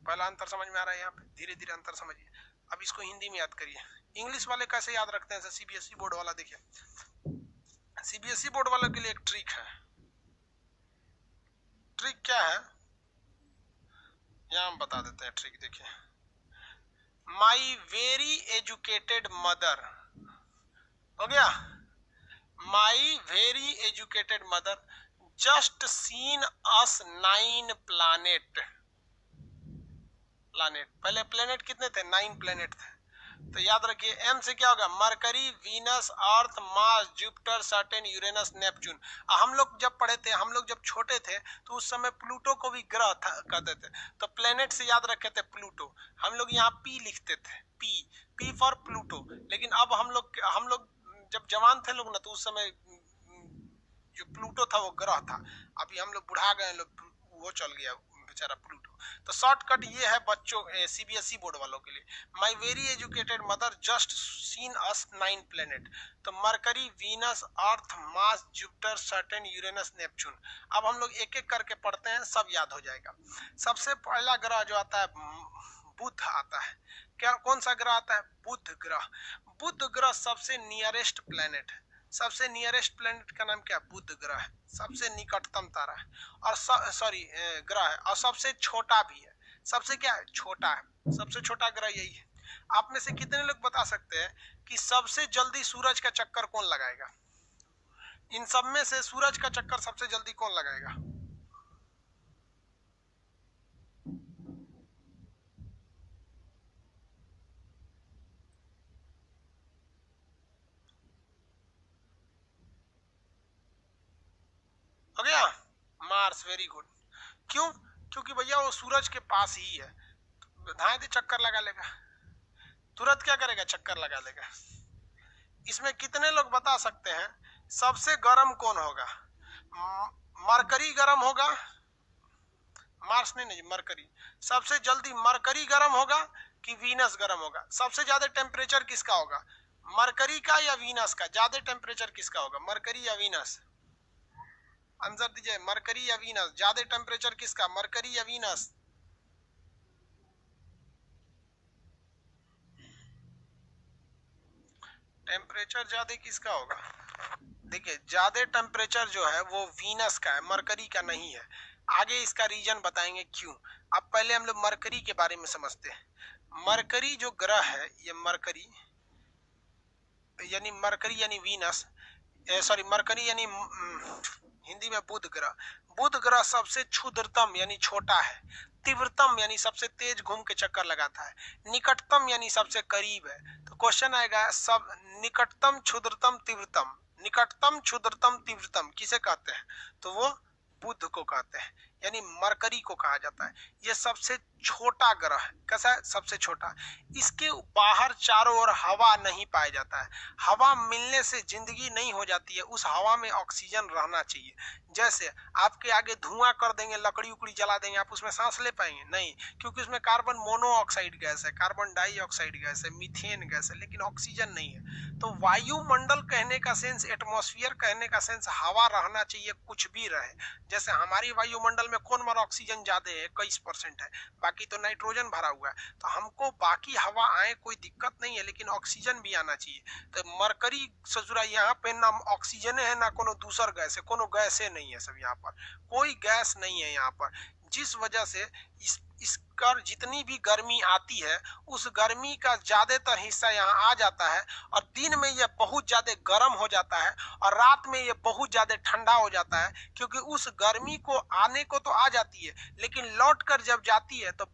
पहला अंतर समझ में आ रहा है? यहाँ पे धीरे धीरे अंतर समझिए। अब इसको हिंदी में याद करिए। इंग्लिश वाले कैसे याद रखते हैं? सीबीएसई बोर्ड वाला देखिए, सीबीएसई बोर्ड वालों के लिए एक ट्रिक है। ट्रिक क्या है यहाँ हम बता देते हैं। ट्रिक देखिए, माई वेरी एजुकेटेड मदर, हो गया, माई very educated mother just seen us 9 planet. पहले प्लेनेट कितने थे? 9 प्लेनेट थे। तो याद रखिए एम से क्या होगा? Mercury, Venus, Earth, Mars, Jupiter, Saturn, Uranus, Neptune. हम लोग जब पढ़े थे, हम लोग जब छोटे थे तो उस समय प्लूटो को भी ग्रह कहते थे। तो प्लेनेट से याद रखे थे प्लूटो। हम लोग यहाँ पी लिखते थे, पी फॉर प्लूटो। लेकिन अब हम लोग जब जवान थे लोग ना, तो उस समय जो प्लूटो था वो ग्रह था। अभी हम लोग बुढ़ा गए लोग, वो चल गया बेचारा प्लूटो। तो शॉर्टकट ये है बच्चों, सीबीएसई बोर्ड वालों के लिए, my very educated mother just seen us 9 planet. तो Mercury, Venus, Earth, Mars, Jupiter, Saturn, Uranus, Neptune. अब हम लोग एक एक करके पढ़ते हैं, सब याद हो जाएगा। सबसे पहला ग्रह जो आता है बुध आता है। क्या कौन सा ग्रह आता है? बुध ग्रह। बुध ग्रह सबसे नियरेस्ट प्लेनेट है। सबसे नियरेस्ट प्लेनेट का नाम क्या? बुध ग्रह है। सबसे निकटतम तारा है और ग्रह है, और सबसे छोटा भी है। सबसे क्या है? छोटा है। सबसे छोटा ग्रह यही है। आप में से कितने लोग बता सकते हैं कि सबसे जल्दी सूरज का चक्कर कौन लगाएगा? इन सब में से सूरज का चक्कर सबसे जल्दी कौन लगाएगा? हो गया? मार्स। Very good. क्यों? क्योंकि भैया वो सूरज के पास ही है, धाए दे चक्कर लगा लेगा, तुरंत क्या करेगा? चक्कर लगा लेगा। इसमें कितने लोग बता सकते हैं सबसे गर्म कौन होगा? मरकरी गर्म होगा, मार्स नहीं, मरकरी। सबसे जल्दी मरकरी गर्म होगा कि वीनस गर्म होगा? सबसे ज्यादा टेम्परेचर किसका होगा? मरकरी का या वीनस का? ज्यादा टेम्परेचर किसका होगा? मरकरी या वीनस? आंसर दीजिए, मरकरी या वीनस? ज्यादा टेम्परेचर किसका? मरकरी या वीनस? टेम्परेचर ज्यादा किसका होगा? देखिए, ज्यादा टेम्परेचर जो है वो वीनस का है, मरकरी का नहीं है। आगे इसका रीजन बताएंगे क्यों। अब पहले हम लोग मरकरी के बारे में समझते हैं। मरकरी जो ग्रह है, ये मरकरी यानी वीनस, सॉरी मरकरी यानी हिंदी में बुध ग्रह। बुध ग्रह सबसे क्षुद्रतम यानी छोटा है, तीव्रतम यानी सबसे तेज घूम के चक्कर लगाता है, निकटतम यानी सबसे करीब है। तो क्वेश्चन आएगा सब निकटतम, क्षुद्रतम, तीव्रतम। निकटतम, क्षुद्रतम, तीव्रतम किसे कहते हैं? तो वो बुध को कहते हैं, यानी मरकरी को कहा जाता है। ये सबसे छोटा ग्रह है। कैसा है? सबसे छोटा। इसके बाहर चारों ओर हवा नहीं पाया जाता है। हवा मिलने से जिंदगी नहीं हो जाती है, उस हवा में ऑक्सीजन रहना चाहिए। जैसे आपके आगे धुआं कर देंगे, लकड़ी उकड़ी जला देंगे, आप उसमें सांस ले पाएंगे? नहीं, क्योंकि उसमें कार्बन मोनोऑक्साइड गैस है, कार्बन डाइऑक्साइड गैस है, मीथेन गैस है, लेकिन ऑक्सीजन नहीं है। तो वायुमंडल कहने का सेंस, एटमॉस्फेयर कहने का सेंस हवा रहना चाहिए, कुछ भी रहे। जैसे हमारी वायुमंडल में कौन मारा ऑक्सीजन ज्यादा है? 21% है, बाकी तो नाइट्रोजन भरा हुआ है। तो हमको बाकी हवा आए कोई दिक्कत नहीं है, लेकिन ऑक्सीजन भी आना चाहिए। तो मरकरी ससुरा यहाँ पे ना ऑक्सीजन है ना कोनो दूसर गैस है, कोनो गैस नहीं है सब। यहाँ पर कोई गैस नहीं है यहाँ पर, जिस वजह से इसका जितनी भी गर्मी आती है उस गर्मी का ज्यादातर हिस्सा यहाँ आ जाता है, और दिन में ये बहुत ज्यादा गर्म हो जाता है और रात में ये बहुत ज्यादा ठंडा हो जाता है। क्योंकि उस गर्मी को आने को तो आ जाती है, लेकिन लौट कर जब जाती है तो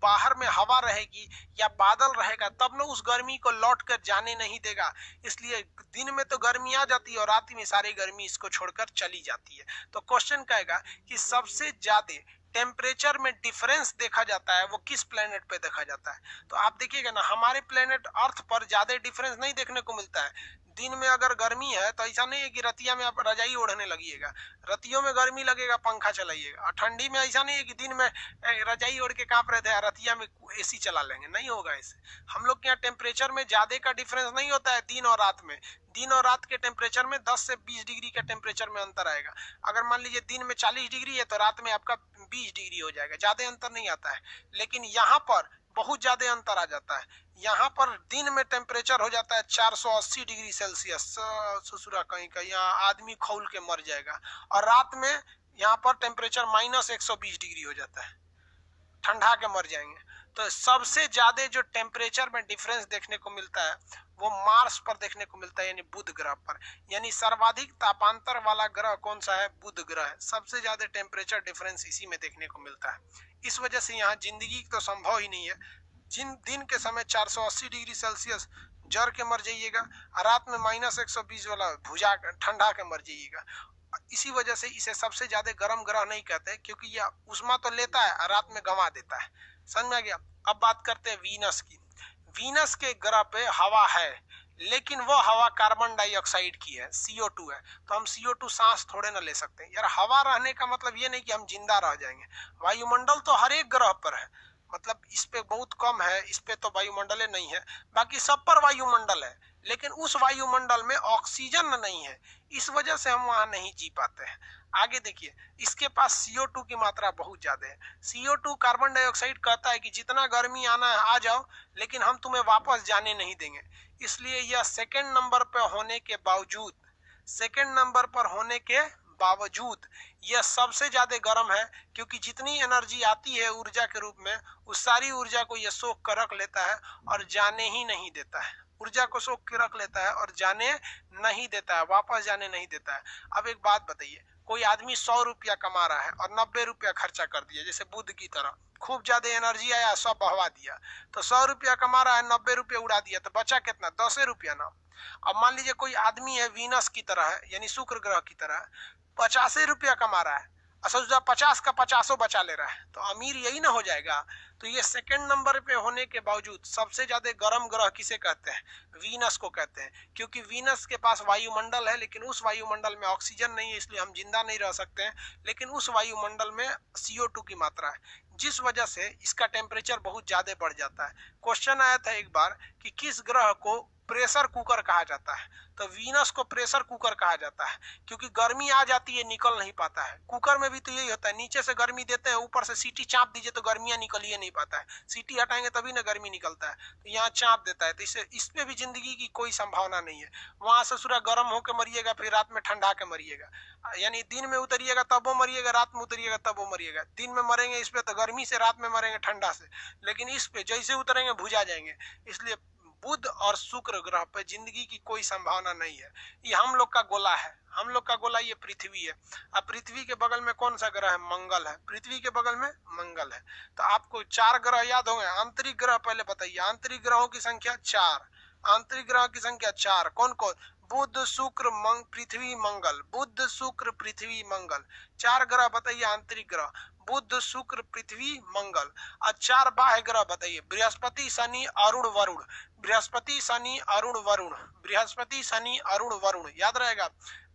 बाहर में हवा रहेगी या बादल रहेगा, तब ना उस गर्मी को लौट कर जाने नहीं देगा। इसलिए दिन में तो गर्मी आ जाती है और रात में सारी गर्मी इसको छोड़कर चली जाती है। तो क्वेश्चन कहेगा कि सबसे ज्यादा टेम्परेचर में डिफरेंस देखा जाता है वो किस प्लेनेट पे देखा जाता है। तो आप देखिएगा ना, हमारे प्लेनेट अर्थ पर ज्यादा डिफरेंस नहीं देखने को मिलता है। दिन में अगर गर्मी है तो ऐसा नहीं है कि रतिया में आप रजाई ओढ़ने लगिएगा, रतियों में गर्मी लगेगा पंखा चलाइएगा। और ठंडी में ऐसा नहीं है कि दिन में रजाई ओढ़ के कांप रहे थे, रतिया में एसी चला लेंगे, नहीं होगा ऐसे। हम लोग के यहाँ टेम्परेचर में ज्यादा का डिफरेंस नहीं होता है दिन और रात में। दिन और रात के टेम्परेचर में 10 से 20 डिग्री का टेम्परेचर में अंतर आएगा। अगर मान लीजिए दिन में 40 डिग्री है तो रात में आपका 20 डिग्री हो जाएगा, ज्यादा अंतर नहीं आता है। लेकिन यहाँ पर बहुत ज्यादा अंतर आ जाता है। यहाँ पर दिन में टेम्परेचर हो जाता है 480 डिग्री सेल्सियस, ससुरा कहीं का, यहाँ आदमी खौल के मर जाएगा। और रात में यहाँ पर टेम्परेचर -120 डिग्री हो जाता है, ठंडा के मर जाएंगे। तो सबसे ज्यादा जो टेम्परेचर में डिफरेंस देखने को मिलता है वो मार्स पर देखने को मिलता है, यानी बुध ग्रह पर। यानी सर्वाधिक तापांतर वाला ग्रह कौन सा है? बुध ग्रह है। सबसे ज्यादा टेम्परेचर डिफरेंस इसी में देखने को मिलता है। इस वजह से यहाँ जिंदगी तो संभव ही नहीं है। जिन दिन के समय 480 डिग्री सेल्सियस जर के मर जाइएगा, रात में -120 वाला भुजा ठंडा के मर जाइएगा। इसी वजह से इसे सबसे ज्यादा गर्म ग्रह नहीं कहते, क्योंकि यह उष्मा तो लेता है और रात में गंवा देता है। समझ में आ गया? अब बात करते हैं वीनस की। वीनस के ग्रह पे हवा है, लेकिन वो हवा कार्बन डाइऑक्साइड की है, CO2 है। तो हम CO2 सांस थोड़े ना ले सकते हैं यार। हवा रहने का मतलब ये नहीं कि हम जिंदा रह जाएंगे। वायुमंडल तो हर एक ग्रह पर है, मतलब इस पे बहुत कम है, इस पे तो वायुमंडल नहीं है, बाकी सब पर वायुमंडल है। लेकिन उस वायुमंडल में ऑक्सीजन नहीं है, इस वजह से हम वहां नहीं जी पाते हैं। आगे देखिए, इसके पास CO2 की मात्रा बहुत ज्यादा है। CO2 कार्बन डाइऑक्साइड कहता है कि जितना गर्मी आना है आ जाओ, लेकिन हम तुम्हें वापस जाने नहीं देंगे। इसलिए यह सेकंड नंबर पर होने के बावजूद, यह सबसे ज्यादा गर्म है, क्योंकि जितनी एनर्जी आती है ऊर्जा के रूप में, उस सारी ऊर्जा को यह सोख कर रख लेता है और जाने ही नहीं देता है। ऊर्जा को सोख के रख लेता है और जाने नहीं देता है, वापस जाने नहीं देता है। अब एक बात बताइए, कोई आदमी 100 रुपया कमा रहा है और 90 रुपया खर्चा कर दिया, जैसे बुध की तरह, खूब ज्यादा एनर्जी आया, सब बहवा दिया। तो 100 रुपया कमा रहा है, 90 रुपया उड़ा दिया, तो बचा कितना? 10 रुपया ना। अब मान लीजिए कोई आदमी है वीनस की तरह है, यानी शुक्र ग्रह की तरह, 50 रुपया कमा रहा है, सोचा 50 का 50 बचा ले रहा है, तो अमीर यही ना हो जाएगा। तो ये सेकंड नंबर पे होने के बावजूद सबसे ज्यादा गर्म ग्रह किसे कहते हैं? वीनस को कहते हैं, क्योंकि वीनस के पास वायुमंडल है, लेकिन उस वायुमंडल में ऑक्सीजन नहीं है, इसलिए हम जिंदा नहीं रह सकते हैं। लेकिन उस वायुमंडल में CO2 की मात्रा है, जिस वजह से इसका टेम्परेचर बहुत ज्यादा बढ़ जाता है। क्वेश्चन आया था एक बार कि किस ग्रह को प्रेशर कुकर कहा जाता है? तो वीनस को प्रेशर कुकर कहा जाता है, क्योंकि गर्मी आ जाती है, निकल नहीं पाता है। कुकर में भी तो यही होता है, नीचे से गर्मी देते हैं, ऊपर से सीटी चाप दीजिए तो गर्मियां निकल ही नहीं पाता है। सीटी हटाएंगे तभी ना गर्मी निकलता है, तो यहाँ चाप देता है। तो इस पे भी जिंदगी की कोई संभावना नहीं है। वहां से सूर्य गर्म होकर मरिएगा, फिर रात में ठंडा के मरिएगा। यानी दिन में उतरिएगा तब वो मरिएगा, रात में उतरिएगा तब वो मरिएगा। दिन में मरेंगे इस पे तो गर्मी से, रात में मरेंगे ठंडा से। लेकिन इस पे जैसे उतरेंगे भुजा जाएंगे। इसलिए बुध और शुक्र ग्रह पे जिंदगी की कोई संभावना नहीं है। ये हम लोग का गोला है, हम लोग का गोला ये पृथ्वी है। अब पृथ्वी के बगल में कौन सा ग्रह है? मंगल है। पृथ्वी के बगल में मंगल है। तो आपको 4 ग्रह याद होंगे। आंतरिक ग्रह पहले बताइए, आंतरिक ग्रहों की संख्या 4। आंतरिक ग्रह की संख्या 4 कौन कौन? बुध शुक्र पृथ्वी मंगल, बुध शुक्र पृथ्वी मंगल। 4 ग्रह बताइए आंतरिक ग्रह, बुध शुक्र पृथ्वी मंगल। और 4 बाह्य ग्रह बताइए, बृहस्पति शनि अरुण वरुण, बृहस्पति शनि अरुण वरुण, बृहस्पति शनि अरुण वरुण, याद रहेगा।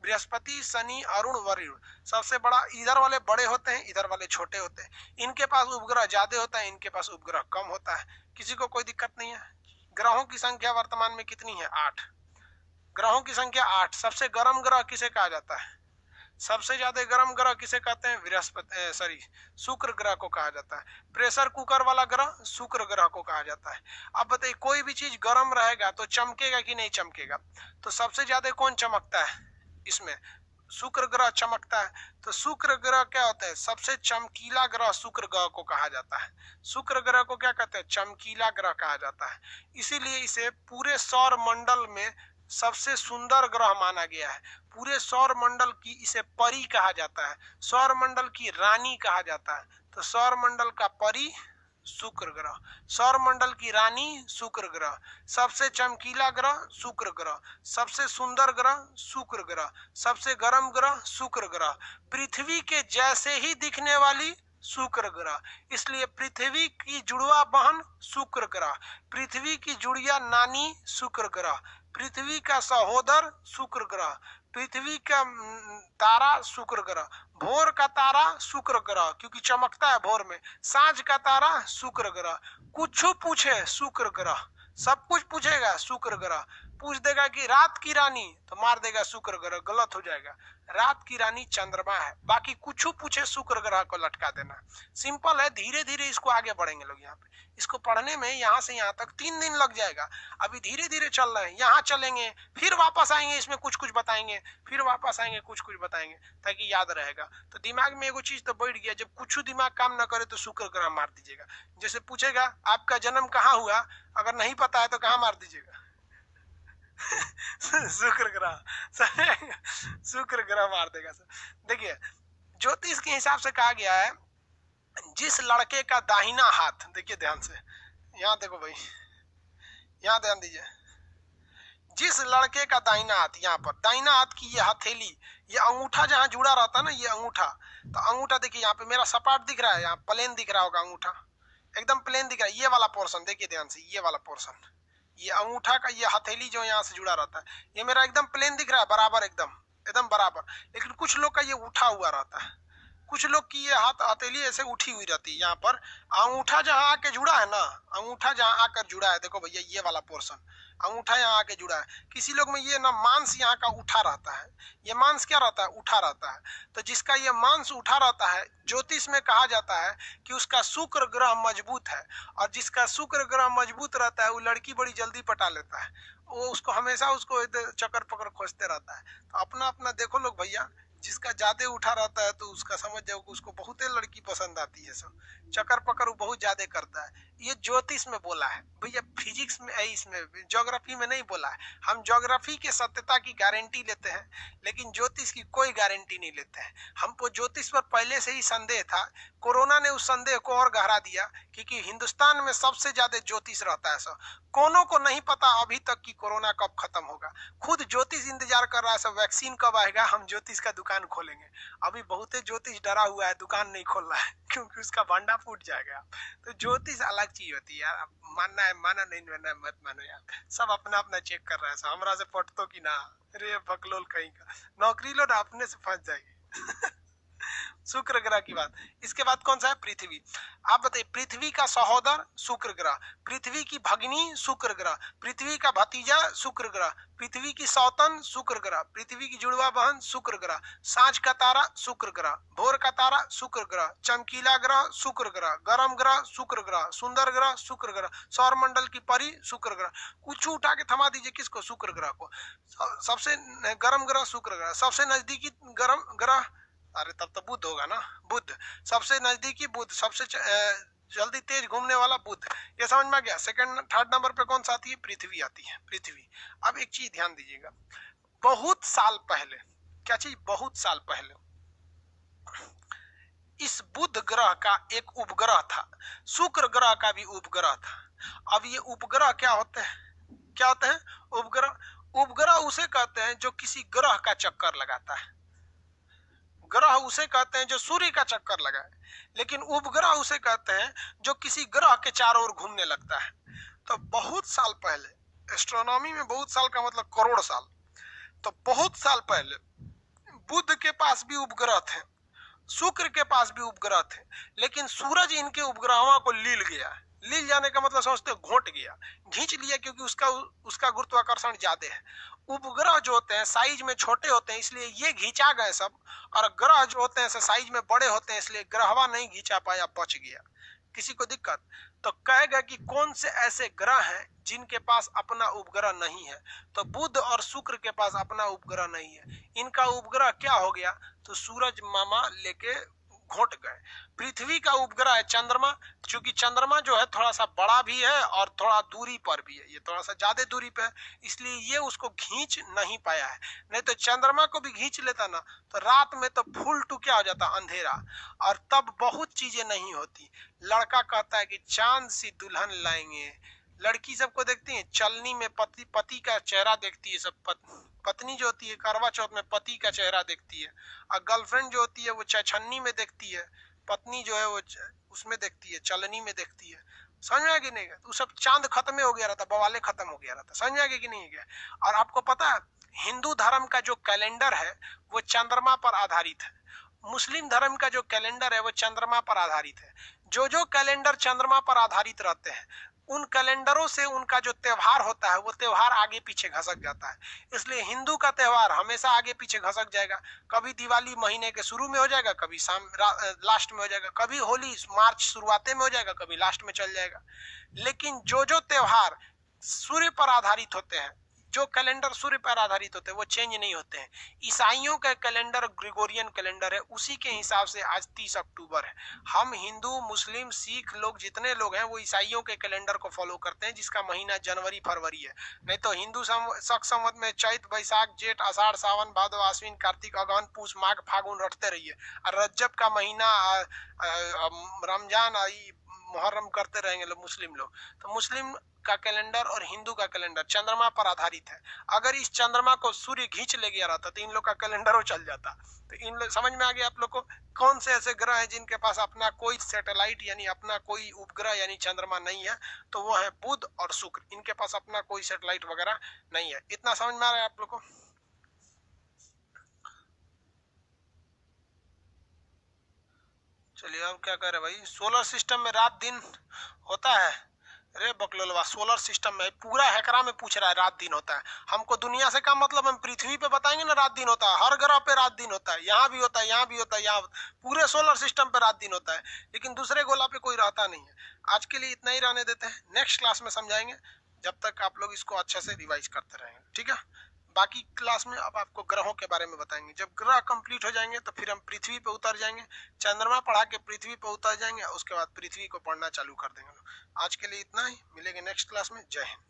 बृहस्पति शनि अरुण वरुण। सबसे बड़ा इधर वाले बड़े होते हैं, इधर वाले छोटे होते हैं। इनके पास उपग्रह ज्यादा होता है, इनके पास उपग्रह कम होता है। किसी को कोई दिक्कत नहीं है। ग्रहों की संख्या वर्तमान में कितनी है? 8 ग्रहों की संख्या 8। सबसे गर्म ग्रह किसे कहा जाता है? सबसे ज्यादा गर्म ग्रह किसे कहते हैं? शुक्र ग्रह को कहा जाता है। प्रेशर कुकर वाला ग्रह शुक्र ग्रह को कहा जाता है। अब बताइए, कोई भी चीज गर्म रहेगा तो चमकेगा कि नहीं चमकेगा? तो सबसे ज्यादा कौन चमकता है इसमें? शुक्र ग्रह चमकता है। तो शुक्र ग्रह क्या होता है? सबसे चमकीला ग्रह शुक्र ग्रह को कहा जाता है। शुक्र ग्रह को क्या कहते हैं? चमकीला ग्रह कहा जाता है। इसीलिए इसे पूरे सौर मंडल में सबसे सुंदर ग्रह माना गया है। पूरे सौर मंडल की इसे परी कहा जाता है, सौर मंडल की रानी कहा जाता है। तो सौर मंडल का परी शुक्र ग्रह, सौर मंडल की रानी शुक्र ग्रह, सबसे चमकीला ग्रह शुक्र ग्रह, सबसे सुंदर ग्रह शुक्र ग्रह, सबसे गर्म ग्रह शुक्र ग्रह, पृथ्वी के जैसे ही दिखने वाली शुक्र ग्रह। इसलिए पृथ्वी की जुड़वा बहन शुक्र ग्रह, पृथ्वी की जुड़िया नानी शुक्र ग्रह, पृथ्वी का सहोदर शुक्र ग्रह, पृथ्वी का तारा शुक्र ग्रह, भोर का तारा शुक्र ग्रह क्योंकि चमकता है भोर में, सांझ का तारा शुक्र ग्रह। कुछ पूछे शुक्र ग्रह, सब कुछ पूछेगा शुक्र ग्रह। पूछ देगा कि रात की रानी तो मार देगा शुक्र ग्रह, गलत हो जाएगा। रात की रानी चंद्रमा है। बाकी कुछ पूछे शुक्र ग्रह को लटका देना। सिंपल है, धीरे धीरे इसको आगे बढ़ेंगे लोग। यहाँ पे इसको पढ़ने में यहाँ से यहाँ तक 3 दिन लग जाएगा। अभी धीरे धीरे चल रहे हैं, यहाँ चलेंगे फिर वापस आएंगे, इसमें कुछ कुछ बताएंगे, फिर वापस आएंगे कुछ कुछ बताएंगे, ताकि याद रहेगा। तो दिमाग में एगो चीज तो बैठ गया, जब कुछ दिमाग काम ना करे तो शुक्र ग्रह मार दीजिएगा। जैसे पूछेगा आपका जन्म कहाँ हुआ, अगर नहीं पता है तो कहाँ मार दीजिएगा? शुक्र ग्रह, शुक्र ग्रह मार देगा सर। देखिए ज्योतिष के हिसाब से कहा गया है, जिस लड़के का दाहिना हाथ, देखिए ध्यान से, यहाँ देखो भाई, यहाँ ध्यान दीजिए, जिस लड़के का दाहिना हाथ, यहाँ पर दाहिना हाथ की ये हथेली, ये अंगूठा जहाँ जुड़ा रहता है ना, ये अंगूठा, तो अंगूठा देखिए यहाँ पे मेरा सपाट दिख रहा है, यहाँ प्लेन दिख रहा होगा, अंगूठा एकदम प्लेन दिख रहा है। ये वाला पोर्शन देखिए ध्यान से, ये वाला पोर्शन, ये अंगूठा का ये हथेली जो यहाँ से जुड़ा रहता है, ये मेरा एकदम प्लेन दिख रहा है, बराबर, एकदम एकदम बराबर। लेकिन कुछ लोग का ये उठा हुआ रहता है, कुछ लोग की ये हाथ हथेली ऐसे उठी हुई रहती है। यहाँ पर अंगूठा जहाँ आके जुड़ा है ना, अंगूठा जहाँ आकर जुड़ा है, देखो भैया ये वाला पोर्शन, अंगूठा यहाँ आके जुड़ा है। किसी लोग में ये ना मांस यहाँ का उठा रहता है, ये मांस क्या रहता है, उठा रहता है। तो जिसका ये मांस उठा रहता है, ज्योतिष में कहा जाता है कि उसका शुक्र ग्रह मजबूत है, और जिसका शुक्र ग्रह मजबूत रहता है वो लड़की बड़ी जल्दी पटा लेता है, वो उसको हमेशा उसको चक्कर पकड़ खोजते रहता है। तो अपना अपना देखो लोग भैया, जिसका ज्यादा उठा रहता है तो उसका समझ जाओ कि उसको बहुत लड़की पसंद आती है, सब चक्कर पकड़ वो बहुत ज्यादा करता है। ये ज्योतिष में बोला है भैया, फिजिक्स में इसमें ज्योग्राफी में नहीं बोला है। हम ज्योग्राफी के सत्यता की गारंटी लेते हैं, लेकिन ज्योतिष की कोई गारंटी नहीं लेते हैं। हमको ज्योतिष पर पहले से ही संदेह था, कोरोना ने उस संदेह को और गहरा दिया, क्योंकि हिंदुस्तान में सबसे ज्यादा ज्योतिष रहता है। सब कोनो को नहीं पता अभी तक कि कोरोना कब खत्म होगा। खुद ज्योतिष इंतजार कर रहा है, सब वैक्सीन कब आएगा, हम ज्योतिष का दुकान खोलेंगे। अभी बहुत ज्योतिष डरा हुआ है, दुकान नहीं खोल रहा है क्योंकि उसका भंडा फूट जाएगा। तो ज्योतिष अलग चीज होती है यार, मानना है माना, नहीं मानना है मत मानो यार। सब अपना अपना चेक कर रहा है, सब हमरा से पटतो की ना, अरे बकलोल कहीं का, नौकरी लो ना अपने से फंस जाएगी। शुक्र ग्रह की बात। इसके बाद कौन सा है, पृथ्वी। आप बताइए, पृथ्वी का सहोदर शुक्र ग्रह, पृथ्वी की भगिनी शुक्र ग्रह, पृथ्वी का भतीजा शुक्र ग्रह, पृथ्वी की सौतन शुक्र ग्रह, पृथ्वी की जुड़वा बहन शुक्र ग्रह, सांझ का तारा शुक्र ग्रह, भोर का तारा शुक्र ग्रह, चमकीला ग्रह शुक्र ग्रह, गर्म ग्रह शुक्र ग्रह, सुंदर ग्रह शुक्र ग्रह, सौर मंडल की परी शुक्र ग्रह। कुछ उठा के थमा दीजिए किसको, शुक्र ग्रह को। सबसे गर्म ग्रह शुक्र ग्रह, सबसे नजदीकी गर्म ग्रह, अरे तब तो बुध होगा ना, बुध सबसे नजदीकी, बुध सबसे जल्दी तेज घूमने वाला बुध। ये समझ में आ गया। सेकंड थर्ड नंबर पे कौन सा आती है, पृथ्वी आती है, पृथ्वी। अब एक चीज ध्यान दीजिएगा, बहुत साल पहले, क्या चीज, बहुत साल पहले इस बुध ग्रह का एक उपग्रह था, शुक्र ग्रह का भी उपग्रह था। अब ये उपग्रह क्या होते हैं, क्या होते हैं उपग्रह। उपग्रह उसे कहते हैं जो किसी ग्रह का चक्कर लगाता है, ग्रह उसे कहते हैं जो सूर्य का चक्कर लगाए, लेकिन उपग्रह उसे कहते हैं जो किसी ग्रह के चारों ओर घूमने लगता है। तो बहुत साल पहले, एस्ट्रोनॉमी में बहुत साल का मतलब करोड़ साल, तो बहुत साल पहले बुध के पास भी उपग्रह थे, शुक्र के पास भी उपग्रह थे, लेकिन सूरज इनके उपग्रहों को लील गया। लील जाने का मतलब समझते, घोट गया, खींच लिया, क्योंकि उसका गुरुत्वाकर्षण ज्यादा है। उपग्रह जो होते हैं साइज में छोटे होते हैं, इसलिए ये घिंचा गए सब, और ग्रह जो होते हैं साइज में बड़े होते हैं, इसलिए ग्रहवा नहीं घिंचा पाया, बच गया। किसी को दिक्कत तो कहेगा कि कौन से ऐसे ग्रह हैं जिनके पास अपना उपग्रह नहीं है, तो बुध और शुक्र के पास अपना उपग्रह नहीं है। इनका उपग्रह क्या हो गया, तो सूरज मामा लेके घोट गए। पृथ्वी का उपग्रह है चंद्रमा, क्योंकि चंद्रमा जो है थोड़ा सा बड़ा भी है और थोड़ा दूरी पर भी है, ये थोड़ा सा ज्यादा दूरी पे है, इसलिए ये उसको खींच नहीं पाया है। नहीं तो चंद्रमा को भी खींच लेता ना, तो रात में तो फुल टू क्या हो जाता, अंधेरा, और तब बहुत चीजें नहीं होती। लड़का कहता है कि चांद सी दुल्हन लाएंगे, लड़की सबको देखती है चलनी में, पति का चेहरा देखती है सब, पत्नी जो होती है करवा चौथ में पति का चेहरा देखती है, और गर्लफ्रेंड जो होती है वो छन्नी में देखती है पत्नी जो है वो उसमें देखती है, चलनी में देखती है। समझ में आ गया नहीं? तो सब चांद खत्म हो गया रहता, बवाले खत्म हो गया रहता। समझ में आ गया कि नहीं गया? और आपको पता है हिंदू धर्म का जो कैलेंडर है वो चंद्रमा पर आधारित है, मुस्लिम धर्म का जो कैलेंडर है वो चंद्रमा पर आधारित है। जो जो कैलेंडर चंद्रमा पर आधारित रहते हैं उन कैलेंडरों से उनका जो त्योहार होता है वो त्योहार आगे पीछे घसक जाता है। इसलिए हिंदू का त्योहार हमेशा आगे पीछे घसक जाएगा। कभी दिवाली महीने के शुरू में हो जाएगा, कभी लास्ट में हो जाएगा, कभी होली मार्च शुरुआते में हो जाएगा, कभी लास्ट में चल जाएगा। लेकिन जो जो त्योहार सूर्य पर आधारित होते हैं, जो कैलेंडर सूर्य पर आधारित होते हैं वो चेंज नहीं होते हैं। ईसाइयों का कैलेंडर ग्रिगोरियन कैलेंडर है, उसी के हिसाब से आज 30 अक्टूबर है। हम हिंदू मुस्लिम सिख लोग जितने लोग हैं वो ईसाइयों के कैलेंडर को फॉलो करते हैं जिसका महीना जनवरी फरवरी है। नहीं तो हिंदू शक संवत में चैत बैसाख जेठ आषाढ़ सावन भादव आश्विन कार्तिक अगहन पूस माघ फागुन रटते रहिए, और रज्जब का महीना रमजान मुहर्रम करते रहेंगे लोग मुस्लिम लोग। तो मुस्लिम का कैलेंडर और हिंदू का कैलेंडर चंद्रमा पर आधारित है। अगर इस चंद्रमा को सूर्य खींच ले गया रहता तो इन लोग का कैलेंडर हो चल जाता। तो इन लोग समझ में आ गया आप लोग को कौन से ऐसे ग्रह हैं जिनके पास अपना कोई सैटेलाइट यानी अपना कोई उपग्रह यानी चंद्रमा नहीं है? तो वो है बुध और शुक्र, इनके पास अपना कोई सैटेलाइट वगैरह नहीं है। इतना समझ में आ रहा है आप लोग को? चलिए अब क्या कह रहे भाई, सोलर सिस्टम में रात दिन होता है? अरे बकलोलवा, सोलर सिस्टम में पूरा हैकरा में पूछ रहा है रात दिन होता है। हमको दुनिया से क्या मतलब, हम पृथ्वी पे बताएंगे ना रात दिन होता है, हर ग्रह पे रात दिन होता है, यहाँ भी होता है, यहाँ भी होता है, यहाँ पूरे सोलर सिस्टम पे रात दिन होता है। लेकिन दूसरे गोला पे कोई रहता नहीं है। आज के लिए इतना ही रहने देते हैं, नेक्स्ट क्लास में समझाएंगे, जब तक आप लोग इसको अच्छे से रिवाइज करते रहेंगे। ठीक है, बाकी क्लास में अब आपको ग्रहों के बारे में बताएंगे। जब ग्रह कंप्लीट हो जाएंगे तो फिर हम पृथ्वी पे उतर जाएंगे, चंद्रमा पढ़ा के पृथ्वी पे उतर जाएंगे, उसके बाद पृथ्वी को पढ़ना चालू कर देंगे। आज के लिए इतना ही, मिलेंगे नेक्स्ट क्लास में। जय हिंद।